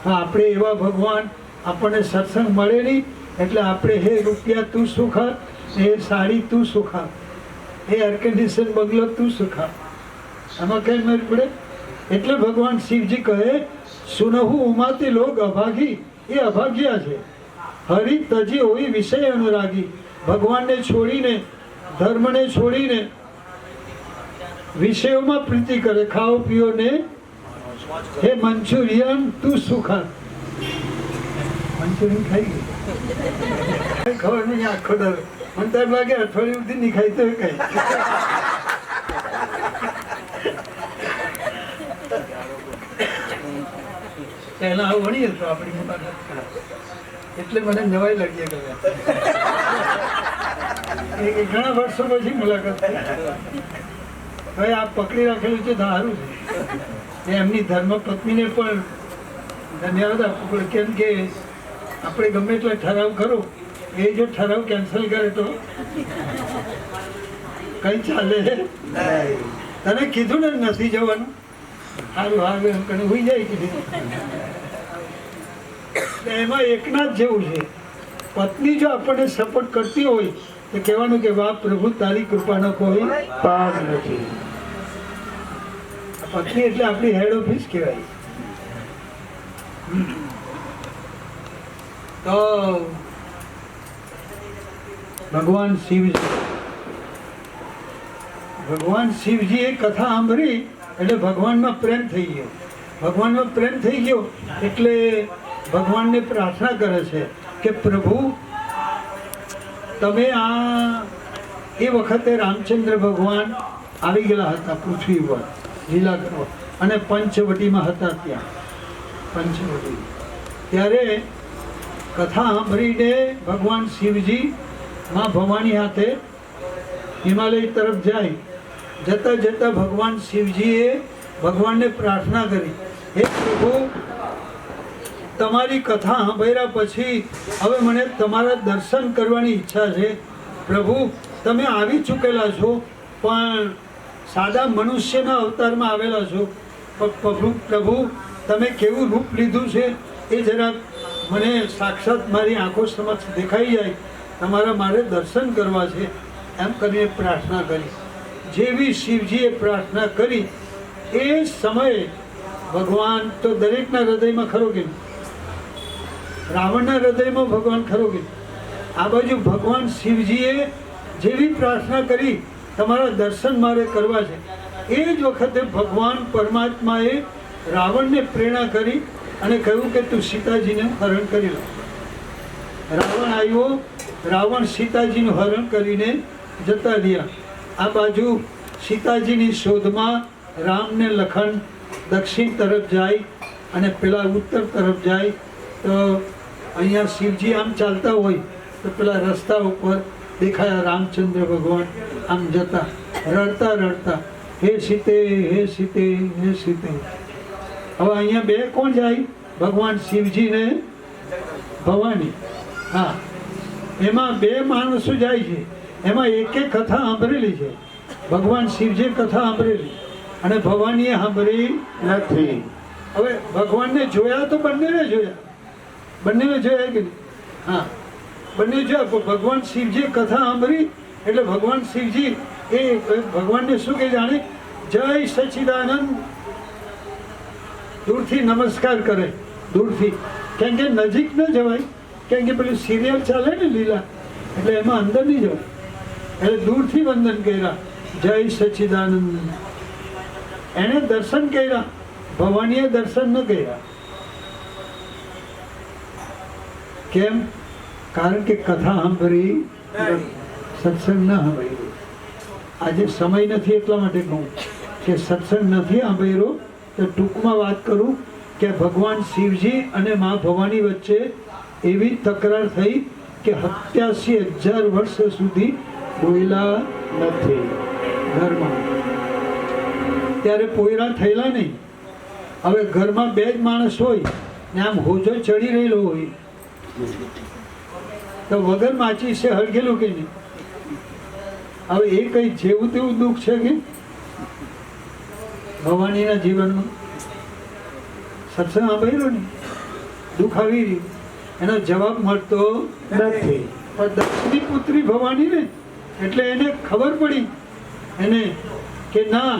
હા, આપણે એવા ભગવાન આપણને સત્સંગ મળે નહીં એટલે આપણે હે રૂપિયા તું સુખા, હે સાડી તું સુખા, હે એર કન્ડિશન બંગલો તું સુખા, આમાં કઈ મેળ પડે? એટલે ભગવાન શિવજી કહે સુનહુ ઉમાતી લોગ અભાગી, એ અભાગ્યા છે. હરિ તજી હોય વિષય અનુરાગી. ભગવાનને છોડીને, ધર્મને છોડીને વિષયોમાં પ્રીતિ કરે. ખાઓ પીઓ ને હે મંચુરિયન તું સુખા. મંચુરિયન ખાઈ ગઈ ખબર નહીં આખો ડર મને તો એમ લાગે અઠવાડિયું સુધી નહીં ખાઈ તો કઈ. પહેલા આવું વણી હતો આપણી મુલાકાત એટલે મને નવાઈ લાગી ગયા. ઘણા વર્ષો પછી મુલાકાત થઈ. હવે આ પકડી રાખેલું છે તો સારું છે. એમની ધર્મપત્નીને પણ ધન્યવાદ આપવું પડે. કેમ કે આપણે ગમે એટલા ઠરાવ કરો, એ જો ઠરાવ કેન્સલ કરે તો કઈ ચાલે. તને કીધું ને નથી જવાનું, સારું હારું એમ કરીને હોઈ જાય કીધું. એમાં એકનાથ જેવું છે. પત્ની જો આપણને સપોર્ટ કરતી હોય તો કહેવાનું કે વાહ પ્રભુ તારી કૃપાનો કોઈ પાર નથી. પત્ની એટલે આપણી હેડ ઓફિસ કહેવાય. તો ભગવાન શિવજીએ કથા સાંભળી એટલે ભગવાનમાં પ્રેમ થઈ ગયો. ભગવાનમાં પ્રેમ થઈ ગયો એટલે ભગવાનને પ્રાર્થના કરે છે કે પ્રભુ તમે એ વખતે રામચંદ્ર ભગવાન આવી ગયેલા હતા પૃથ્વી પર લીલા કરવા, અને પંચવટીમાં હતા. ત્યાં પંચવટી ત્યારે કથા સાંભળીને ભગવાન શિવજી માં ભવાની હાથે હિમાલય તરફ જાય. જતા જતા ભગવાન શિવજીએ ભગવાનને પ્રાર્થના કરી, હે પ્રભુ તમારી કથા સાંભળ્યા પછી હવે મને તમારા દર્શન કરવાની ઈચ્છા છે. પ્રભુ તમે આવી ચૂકેલા છો પણ સાદા મનુષ્યના અવતારમાં આવેલા છો, પણ પ્રભુ તમે કેવું રૂપ લીધું છે એ જરાક મને સાક્ષાત મારી આંખો સમક્ષ દેખાઈ જાય, તમારા મારે દર્શન કરવા છે એમ કરીને પ્રાર્થના કરી. જેવી શિવજીએ પ્રાર્થના કરી એ સમયે ભગવાન તો દરેકના હૃદયમાં ખરો કે રાવણના હૃદયમાં ભગવાન ખરો કે આ બાજુ ભગવાન શિવજીએ જેવી પ્રાર્થના કરી તમારા દર્શન મારે કરવા છે, એ જ વખતે ભગવાન પરમાત્માએ રાવણને પ્રેરણા કરી અને કહ્યું કે તું સીતાજીને હરણ કરી લો. રાવણ આવ્યો, રાવણ સીતાજીનું હરણ કરીને જતા રહ્યા. આ બાજુ સીતાજીની શોધમાં રામને લખન દક્ષિણ તરફ જાય અને પેલા ઉત્તર તરફ જાય. તો અહીંયા શિવજી આમ ચાલતા હોય તો પેલા રસ્તા ઉપર દેખાયા રામચંદ્ર ભગવાન આમ જતા રડતા રડતા, હે સીતે હે સીતે હે સીતે. હવે અહીંયા બે કોણ જાય? ભગવાન શિવજી ને ભવાની. હા, એમાં બે માણસો જાય છે. એમાં એક કથા સાંભળેલી છે, ભગવાન શિવજીએ કથા સાંભળેલી અને ભવાનીએ સાંભળી નથી. હવે ભગવાનને જોયા તો બંનેને જોયા કે નહીં? હા, બંને જોયા. પણ ભગવાન શિવજીએ કથા સાંભળી એટલે ભગવાન શિવજી એ ભગવાનને શું કે જાણે જય સચ્ચિદાનંદ દૂરથી નમસ્કાર કરે, દૂરથી. કેમ કે નજીક ન જવાય, કેમ કે પેલું સિરિયલ ચાલે ને લીલા, એટલે એમાં અંદર નહીં જવાય, એટલે દૂરથી વંદન કર્યા, જય સચ્ચિદાનંદ. એને દર્શન કર્યા, ભવાનીએ દર્શન ન કર્યા. કેમ? કારણ કે કથા સાંભળી, સત્સંગ ન સાંભળ્યો. આજે સમય નથી એટલા માટે કહું કે સત્સંગ નથી સાંભળ્યો. તો ટૂંકમાં વાત કરું કે ભગવાન શિવજી અને મા ભવાની વચ્ચે એવી તકરાર થઈ કે 87,000 વર્ષ સુધી પોયલા નથી ઘરમાં. ત્યારે પોયરા થયેલા નહીં. હવે ઘરમાં બે જ માણસ હોય ને આમ હોજો ચડી રહેલો હોય તો વગર માચી છે હળગેલું કે નહીં? હવે એ કઈ જેવું તેવું દુઃખ છે કે ભવાનીના જીવનમાં? સત્સંગ સાંભળ્યો ને, દુઃખ આવી રહ્યું, એનો જવાબ મળતો નથી. પણ દક્ષની પુત્રી ભવાની ને એટલે એને ખબર પડી એને કે ના,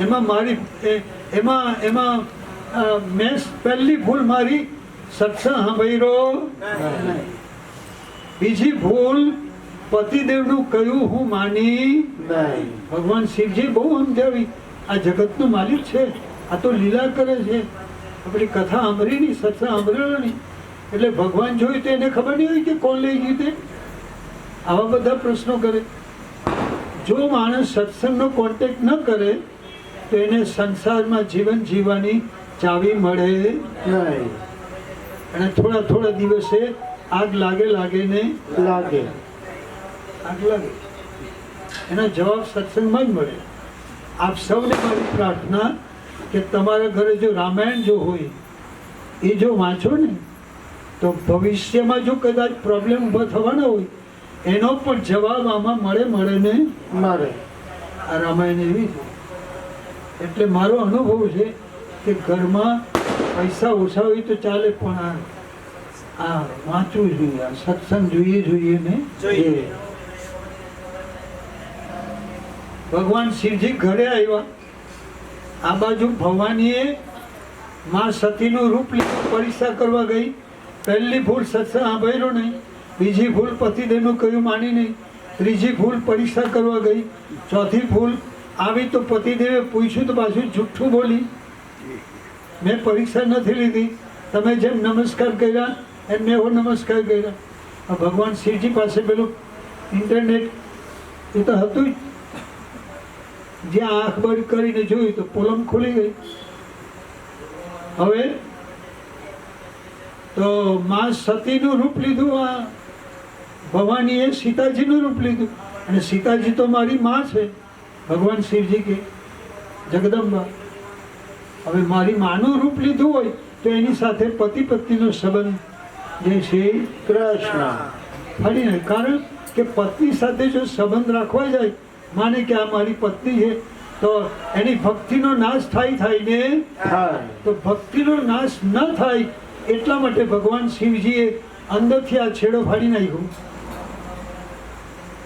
એમાં મારી એમાં મેં પહેલી ભૂલ મારી સત્સંગ સાંભળ્યો નહીં. બીજી ભૂલ પતિદેવનું કહ્યું હું માની નહીં. ભગવાન શિવજી બહુ સમજાવી, આ જગતનો માલિક છે, આ તો લીલા કરે છે, આપણી કથા સાંભળી નહીં, સત્સંગ સાંભળ્યો નહીં. એટલે ભગવાન જોયું તો એને ખબર નહીં હોય કે કોણ લઈ ગયું તે. આવા બધા પ્રશ્નો કરે. જો માણસ સત્સંગનો કોન્ટેક્ટ ન કરે તો એને સંસારમાં જીવન જીવવાની ચાવી મળે નહીં. અને થોડા થોડા દિવસે આગ લાગે ને લાગે. આગ લાગે. એનો જવાબ સત્સંગમાં જ મળે. આપ સૌને મારી પ્રાર્થના કે તમારા ઘરે જો રામાયણ જો હોય એ જો વાંચો ને તો ભવિષ્યમાં જો કદાચ પ્રોબ્લેમ ઊભા થવાના હોય એનો પણ જવાબ આમાં મળે ને મારે. આ રામાયણ એવી છે. એટલે મારો અનુભવ છે કે ઘરમાં પૈસા ઓછા હોય તો ચાલે, પણ આ વાંચવું જોઈએ, આ સત્સંગ જોઈએ ને જોઈએ. ભગવાન શિવજી ઘરે આવ્યા. આ બાજુ ભવાનીએ માં સતીનું રૂપ લીધું, પરીક્ષા કરવા ગઈ પહેલી ભૂલ સત્સંગ સાંભળ્યો નહીં, બીજી ભૂલ પતિદેવનું કહ્યું માની નહીં, ત્રીજી ભૂલ પરીક્ષા કરવા ગઈ, ચોથી ભૂલ આવી તો પતિદેવે પૂછ્યું તો પાછું જુઠ્ઠું બોલી, મેં પરીક્ષા નથી લીધી, તમે જેમ નમસ્કાર કર્યા એમ મેં એવો નમસ્કાર કર્યા. ભગવાન શિવજી પાસે પેલું ઇન્ટરનેટ એ તો હતું જ, જ્યાં આંખ બંધ કરીને જોયું તો પોલમ ખુલી ગઈ. હવે તો માં સતીનું રૂપ લીધું, આ ભવાનીએ સીતાજીનું રૂપ લીધું, અને સીતાજી તો મારી માં છે. ભગવાન શિવજી કે જગદંબા, હવે મારી માનું રૂપ લીધું હોય તો એની સાથે પતિ પત્નીનો સંબંધ જે શ્રી કૃષ્ણ ફરીને, કારણ કે પત્ની સાથે જો સંબંધ રાખવા જાય માને કે આ મારી પત્ની છે તો એની ભક્તિનો નાશ થાય ને, થાય તો ભક્તિનો નાશ ન થાય એટલા માટે ભગવાન શિવજીએ અંદરથી આ છેડો ફાડી નાખ્યો.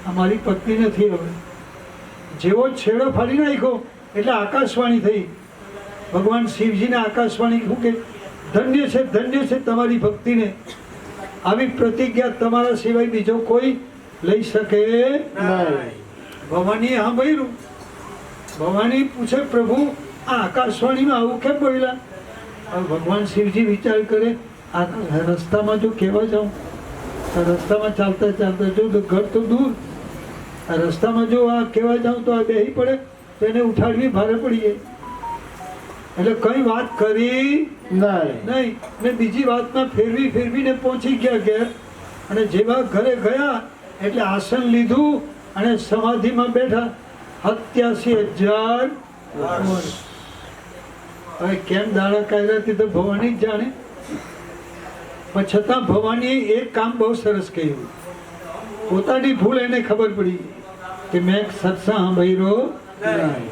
આ મારી પત્ની નથી. હવે જેવો છેડો ફાડી નાખ્યો એટલે આકાશવાણી થઈ. ભગવાન શિવજીને આકાશવાણી કહ્યું કે ધન્ય છે તમારી ભક્તિને, આવી પ્રતિજ્ઞા તમારા સિવાય બીજો કોઈ લઈ શકે નહીં. ભવાનીએ સાંભળ્યું. ભવાની પૂછે પ્રભુ આ આકાશવાણીમાં આવું કેમ બોલ્યા? હવે ભગવાન શિવજી વિચાર કરે, આ રસ્તામાં જો કહેવા જાઉં, રસ્તામાં ચાલતા જો તો ઘર તો દૂર, આ રસ્તામાં જો આ કહેવા જાઉં તો આ બેહી પડે તો એને ઉઠાડવી ભારે પડી જાય. એટલે કઈ વાત કરી નહીં ને બીજી વાતમાં ફેરવીને પહોંચી ગયા ઘેર. અને જેવા ઘરે ગયા એટલે આસન લીધું અને સમાધિમાં બેઠા 87,000 વર્ષ. હવે કેમ દાડા કાઢ્યા તો ભવાની જ જાણે, પણ છતાં ભવાનીએ એક કામ બહુ સરસ કહ્યું. પોતાની ભૂલ એને ખબર પડી કે મેં સત્સંગ સાંભળ્યો નહીં.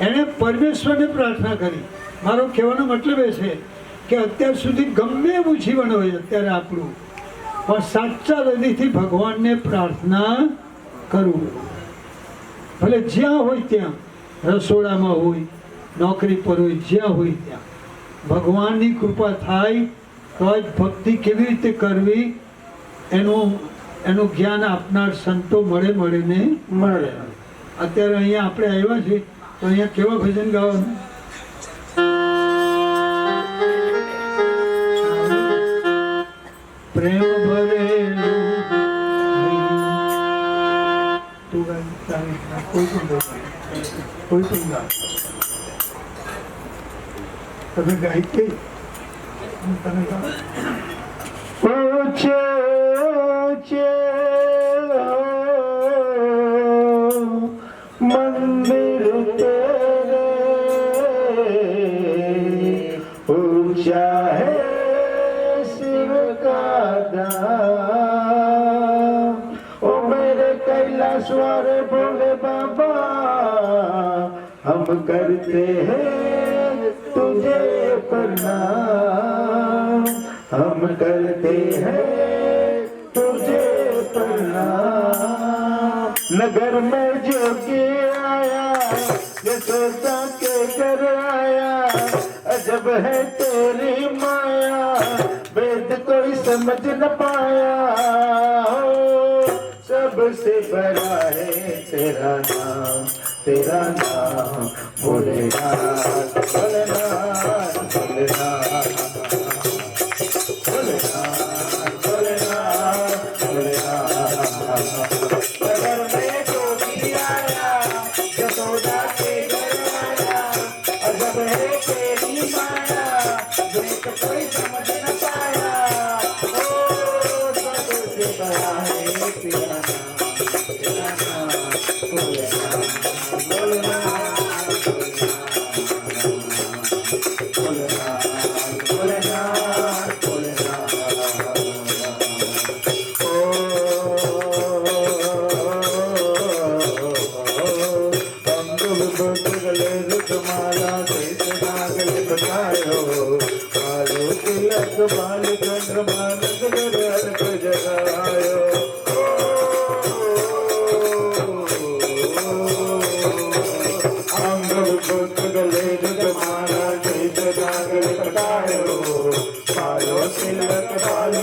એણે પરમેશ્વરને પ્રાર્થના કરી. મારો કહેવાનો મતલબ એ છે કે અત્યાર સુધી ગમે એવું જીવન હોય અત્યારે આપણું, પણ સાચા હૃદયથી ભગવાનને પ્રાર્થના કરવું. ભલે જ્યાં હોય ત્યાં, રસોડામાં હોય, નોકરી પર હોય, જ્યાં હોય ત્યાં ભગવાનની કૃપા થાય તો જ ભક્તિ કેવી રીતે કરવી એનું જ્ઞાન આપનાર સંતો મળે ને મળે. અત્યારે અહીંયા આપણે આવ્યા છીએ તો અહીંયા કેવા ભજન ગાવાનું? પ્રેમ ભરેલું તું ગાય, કોઈ પણ ગા, તમે ગાય કે તમે ગાઓ. ऊंचे ऊंचे मंदिर तेरे, ऊंचा है शिव का धाम. ओ मेरे कैलाशवर भोले बाबा, हम करते हैं तुझे प्रणाम, हम करते हैं तुझे प्रणाम. नगर में जोगी आया, यशोदा के घर आया, अजब है तेरी माया, वेद कोई समझ न पाया. सबसे बड़ा है तेरा नाम भोलेनाथ, भोलेनाथ, भोलेनाथ, नगर में जोगी आया, यशोदा के घर आया, अजब है तेरी माया, वेद कोई समझ न पाया. ओ सबसे बड़ा है तेरा नाम भोलेनाथ, भोलेनाथ, भोलेनाथ, भोलेनाथ. बाल चंद्रमान जगायो. अंगल बुद्ध गले जमाना जय जगागल कटायो, पालो तिलक बाल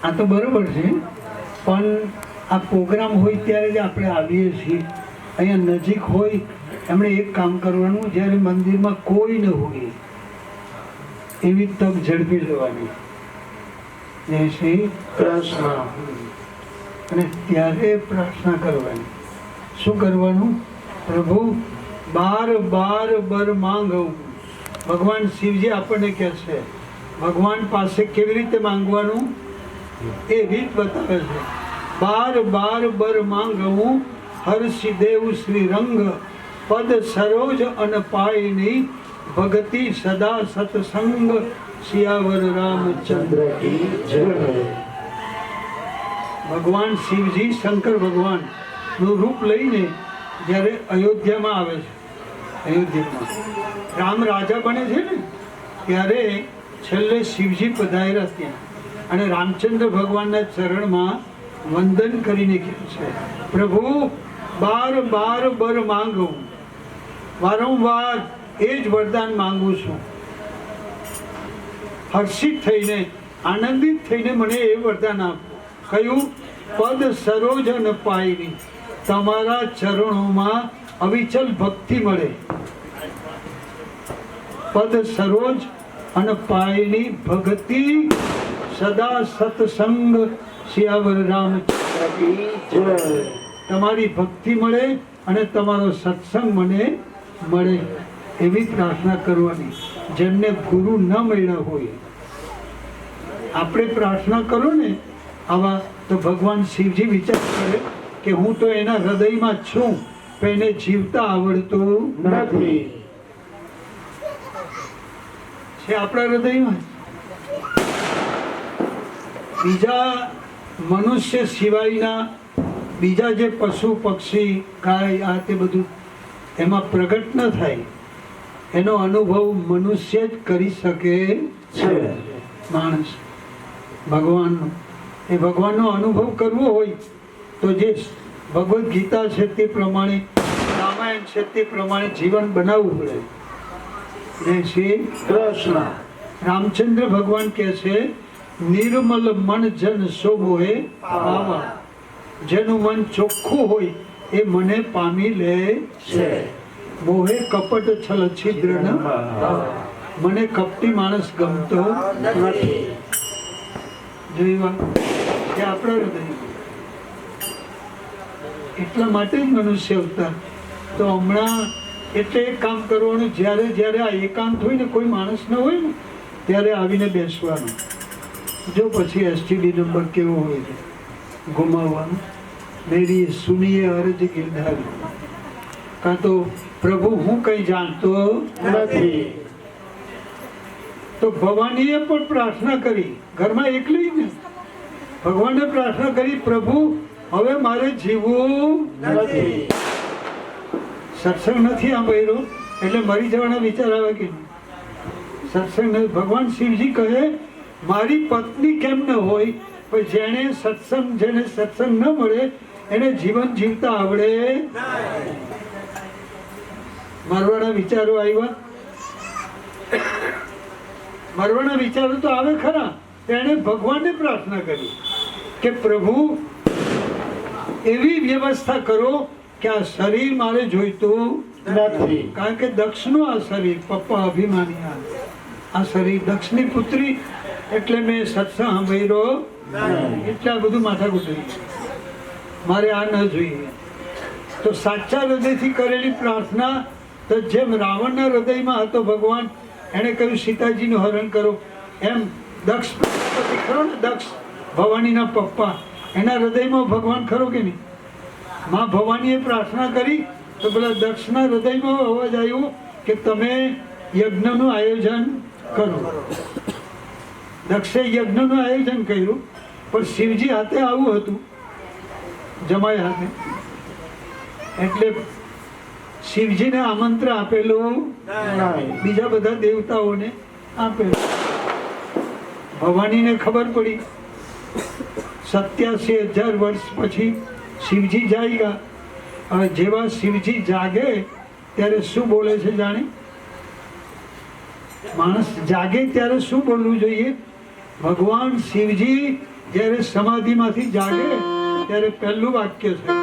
આ તો બરોબર છે, પણ આ પ્રોગ્રામ હોય ત્યારે જ આપણે આવીએ છીએ. અહીંયા નજીક હોય એમણે એક કામ કરવાનું, જ્યારે મંદિરમાં કોઈ ન હોય એવી તક ઝડપી લેવાની. જય શ્રી કૃષ્ણ. અને ત્યારે પ્રાર્થના કરવાની. શું કરવાનું? પ્રભુ બાર બાર બર માંગવું. ભગવાન શિવજી આપણને કહે છે ભગવાન પાસે કેવી રીતે માંગવાનું એ રીત બતાવે છે. બાર બાર બર માંગવું હર્ષિ દેવ શ્રી રંગ પદ સરોજ અન પાયની ભગતિ સદા સત્સંગ સિયાવર રામચંદ્ર કી જય. ભગવાન શિવજી શંકર ભગવાન નું રૂપ લઈને જ્યારે અયોધ્યામાં આવે છે, અયોધ્યામાં રામ રાજા બને છે ને, ત્યારે છેલ્લે શિવજી પધાર્યા ત્યાં અને રામચંદ્ર ભગવાનના ચરણમાં વંદન કરીને કહે છે પ્રભુ બાર બાર બર માંગું, વારંવાર એ જ વરદાન માંગુ છું. હર્ષિત થઈને આનંદિત થઈને મને એ વરદાન આપો. કયું? પદ સરોજ અને પાયની, તમારા ચરણોમાં અવિચલ ભક્તિ મળે. પદ સરોજ અને પાયની ભક્તિ સદા સત્સંગ સિયાવર રામચંદ્ર કી જય. તમારી ભક્તિ મળે અને તમારો સત્સંગ મને મળે એવી પ્રાર્થના કરવાની. જેમને ગુરુ ન મળ્યા હોય, આપણે પ્રાર્થના કરો ને આવા, તો ભગવાન શિવજી વિચાર કરે કે હું તો એના હૃદયમાં જ છું, પણ એને જીવતા આવડતું નથી. છે આપણા હૃદયમાં. બીજા મનુષ્ય સિવાયના બીજા જે પશુ પક્ષી ગાય આ તે બધું એમાં પ્રગટ ન થાય. એનો અનુભવ મનુષ્ય જ કરી શકે છે. માણસ ભગવાનનો, એ ભગવાનનો અનુભવ કરવો હોય તો જે ભગવદ્ ગીતા છે તે પ્રમાણે, રામાયણ છે તે પ્રમાણે જીવન બનાવવું પડે. જય શ્રી કૃષ્ણ. રામચંદ્ર ભગવાન કહે છે નિર્મલ મન જન શોભોએ પાવા. જેનું મન ચોખ્ખું હોય એ મને પામી લે છે. મોહે કપટ છલ છિદ્ર ન મને કપટી માણસ ગમતો નથી. જોયું કે આપણા હૃદય. એટલા માટે જ મનુષ્ય અવતાર. તો હમણાં એટલે એક કામ કરવાનું, જ્યારે જ્યારે આ એકાંત હોય ને, કોઈ માણસ ન હોય ને, ત્યારે આવીને બેસવાનું. જો પછી એસટીડી નંબર કેવો હોય છે ગુમાવવાનો. મેરી સુનીએ અરજ ગિરધારી. કાં તો પ્રભુ હું કંઈ જાણતો નથી. તો ભવાનીએ પણ પ્રાર્થના કરી, ઘરમાં એકલી ને ભગવાનને પ્રાર્થના કરી પ્રભુ હવે મારે જીવવું નથી. સત્સંગ નથી આ બૈરો એટલે મરી જવાના વિચાર આવે કે નહીં? સત્સંગ નથી. ભગવાન શિવજી કહે મારી પત્ની કેમ ન હોય, પણ જેને સત્સંગ ન મળે એને જીવન જીવતા આવડે. મરવાના વિચારો આવ્યા. મરવાના વિચારો તો આવે ખરા. તેણે ભગવાનને પ્રાર્થના કરી કે પ્રભુ એવી વ્યવસ્થા કરો કે આ શરીર મારે જોઈતું નથી. કારણ કે દક્ષનું આ શરીર, પપ્પા અભિમાની આ શરીર દક્ષની પુત્રી, એટલે મેં સત્સંગ સાંભળ્યો એટલે આ બધું માથા કૂટરી, મારે આ ન જોઈએ. તો સાચા હૃદયથી કરેલી પ્રાર્થના, તો જેમ રાવણના હૃદયમાં હતો ભગવાન, એણે કહ્યું સીતાજીનું હરણ કરો, એમ દક્ષ પ્રજાપતિ ખરો ને, દક્ષ ભવાનીના પપ્પા, એના હૃદયમાં ભગવાન ખરો કે નહીં? માં ભવાનીએ પ્રાર્થના કરી તો પેલા દક્ષના હૃદયમાં અવાજ આવ્યો કે તમે યજ્ઞનું આયોજન કરો. દક્ષે યજ્ઞનું આયોજન કર્યું, પણ શિવજી હાથે આવું હતું, જમાઈ હાથે. એટલે શિવજીને આમંત્રણ આપેલું, બીજા બધા દેવતાઓને આપેલું. ભવાનીને ખબર પડી 87,000 વર્ષ પછી શિવજી જાગ્યા. હવે જેવા શિવજી જાગે ત્યારે શું બોલે છે જાણે? માણસ જાગે ત્યારે શું બોલવું જોઈએ? ભગવાન શિવજી જ્યારે સમાધિમાંથી જાગે ત્યારે પહેલું વાક્ય છે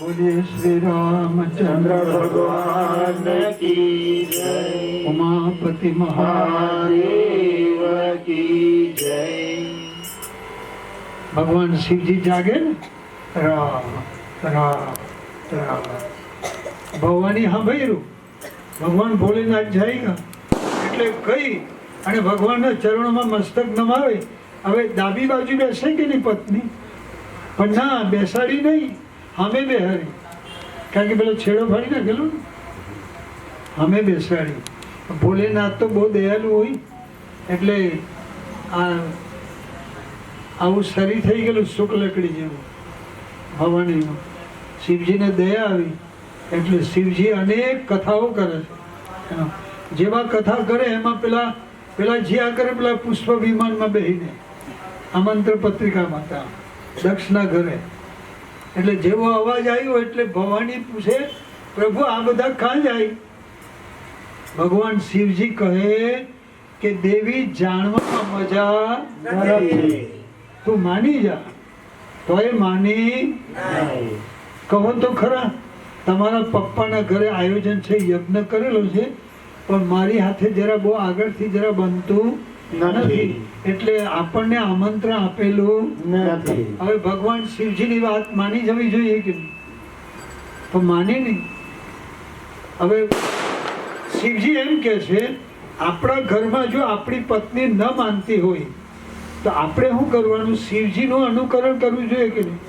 બોલીએ શ્રી રામચંદ્ર ભગવાન કી જય ઉમાપતિ મહાદેવ મહાદેવ કી જય ભગવાન શિવજી જાગે ને રામ રામ રામ ભવાની સાંભળ્યું ભગવાન ભોલેનાથ જાય એટલે કઈ અને ભગવાનના ચરણોમાં મસ્તક નમાવે. હવે ડાબી બાજુ બેસે કે નહીં પત્ની, પણ ના બેસાડી નહીં, અમે બેહારી, કારણ કે પેલો છેડો ફાડી નાખેલો ને, અમે બેસાડી. ભોલેનાથ તો બહુ દયાળુ હોય એટલે આવું શરીર થઈ ગયેલું શુક્લકડી જેવું ભવાનીનું. શિવજીને દયા આવી એટલે શિવજી અનેક કથાઓ કરે છે. જેવા કથા કરે એમાં પેલા જ્યાં કરે પેલા પુષ્પ વિમાનમાં બેસીને આમંત્રણ પત્રિકામાં હતા દક્ષના ઘરે. એટલે જેવો અવાજ આવ્યો એટલે ભવાની પૂછે, પ્રભુ આ બધા ક્યાં જાય? ભગવાન શિવજી કહે કે દેવી જાણવામાં મજા નથી, તું માની જા. તો એ માની કહો તો ખરા, તમારા પપ્પાના ઘરે આયોજન છે, યજ્ઞ કરેલો છે, પણ મારી હાથે જરા બહુ આગળથી જરા બનતું નથી, એટલે આપણને આમંત્રણ આપેલું નથી. હવે ભગવાન શિવજીની વાત માની જવી જોઈએ કે નહીં? તો માની નહીં. હવે શિવજી એમ કે છે આપણા ઘરમાં જો આપણી પત્ની ન માનતી હોય તો આપણે શું કરવાનું? શિવજીનું અનુકરણ કરવું જોઈએ કે નહીં?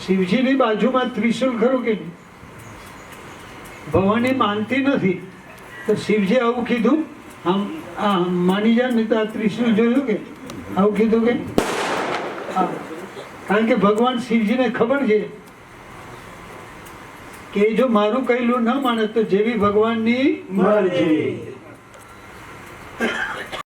શિવજીની બાજુમાં ત્રિશુલ ખરું કે નહીં? ભવાની માનતી નથી તો શિવજી આવું કીધું, આમ માની જાય ને તો આ ત્રિશુલ જોયું કે આવું કીધું કે? કારણ કે ભગવાન શિવજીને ખબર છે કે જો મારું કહેલું ન માને તો જેવી ભગવાનની મરજી.